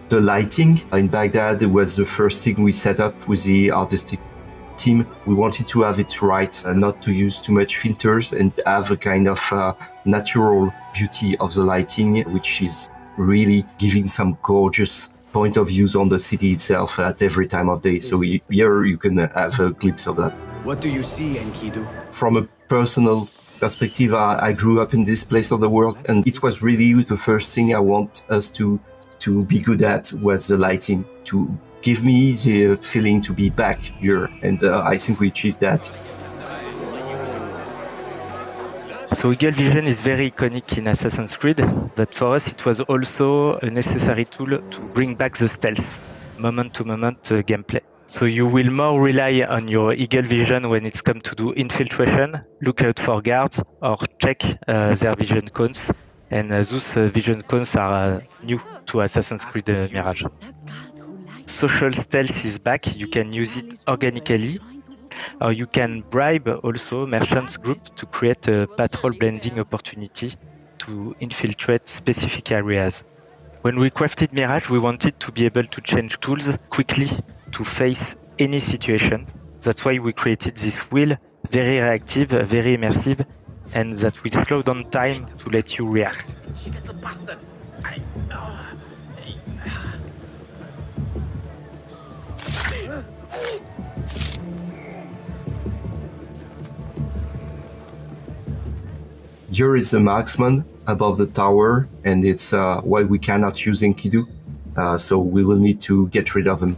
The lighting in Baghdad was the first thing we set up with the artistic team. We wanted to have it right, not to use too much filters and have a kind of natural beauty of the lighting, which is really giving some gorgeous point of views on the city itself at every time of day. So here you can have a glimpse of that. What do you see, Enkidu? From a personal perspective, I grew up in this place of the world, and it was really the first thing I want us to be good at was the lighting, to give me the feeling to be back here, and I think we achieved that. So Eagle Vision is very iconic in Assassin's Creed, but for us it was also a necessary tool to bring back the stealth, moment-to-moment gameplay. So you will more rely on your Eagle Vision when it's come to do infiltration, look out for guards, or check their vision cones, and those vision cones are new to Assassin's Creed Mirage. Social stealth is back. You can use it organically, or you can bribe also merchants group to create a patrol blending opportunity to infiltrate specific areas. When we crafted Mirage, we wanted to be able to change tools quickly to face any situation. That's why we created this wheel, very reactive, very immersive, and that will slow down time to let you react. Here is a marksman above the tower, and it's why we cannot use Enkidu, so we will need to get rid of him.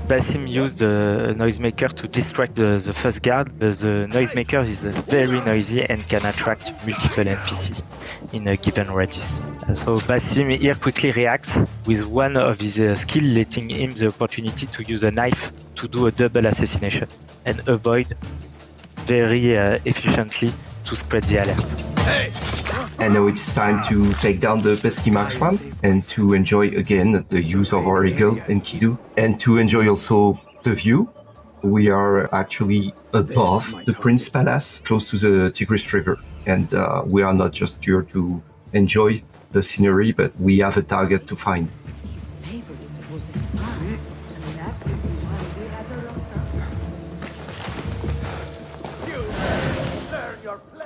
Basim used a noisemaker to distract the first guard, but the noisemaker is very noisy and can attract multiple NPC in a given radius. So Basim here quickly reacts with one of his skills, letting him the opportunity to use a knife to do a double assassination and avoid very efficiently to spread the alert. And now it's time to take down the pesky marksman and to enjoy again the use of our eagle Enkidu, and to enjoy also the view. We are actually above the Prince Palace, close to the Tigris River, and we are not just here to enjoy the scenery, but we have a target to find.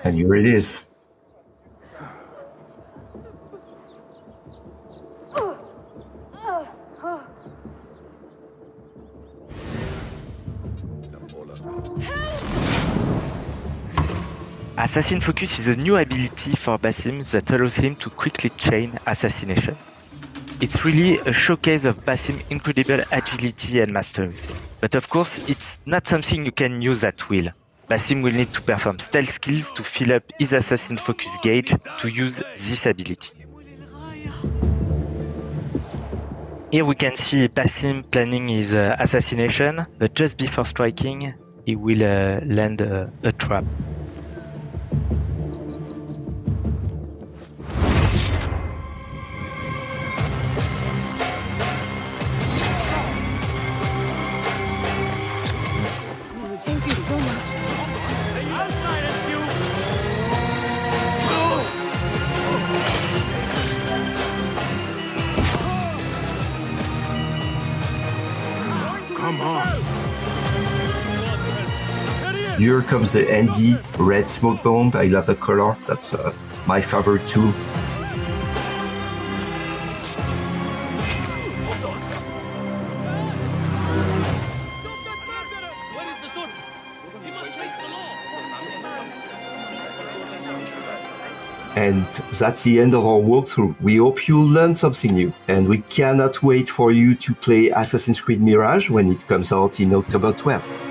And here it is. Assassin Focus is a new ability for Basim that allows him to quickly chain assassination. It's really a showcase of Basim's incredible agility and mastery. But of course, it's not something you can use at will. Basim will need to perform stealth skills to fill up his Assassin Focus gauge to use this ability. Here we can see Basim planning his assassination, but just before striking, he will land a trap. Come on. Here comes the ND red smoke bomb. I love the color. That's my favorite tool. And that's the end of our walkthrough. We hope you learned something new, and we cannot wait for you to play Assassin's Creed Mirage when it comes out in October 12th.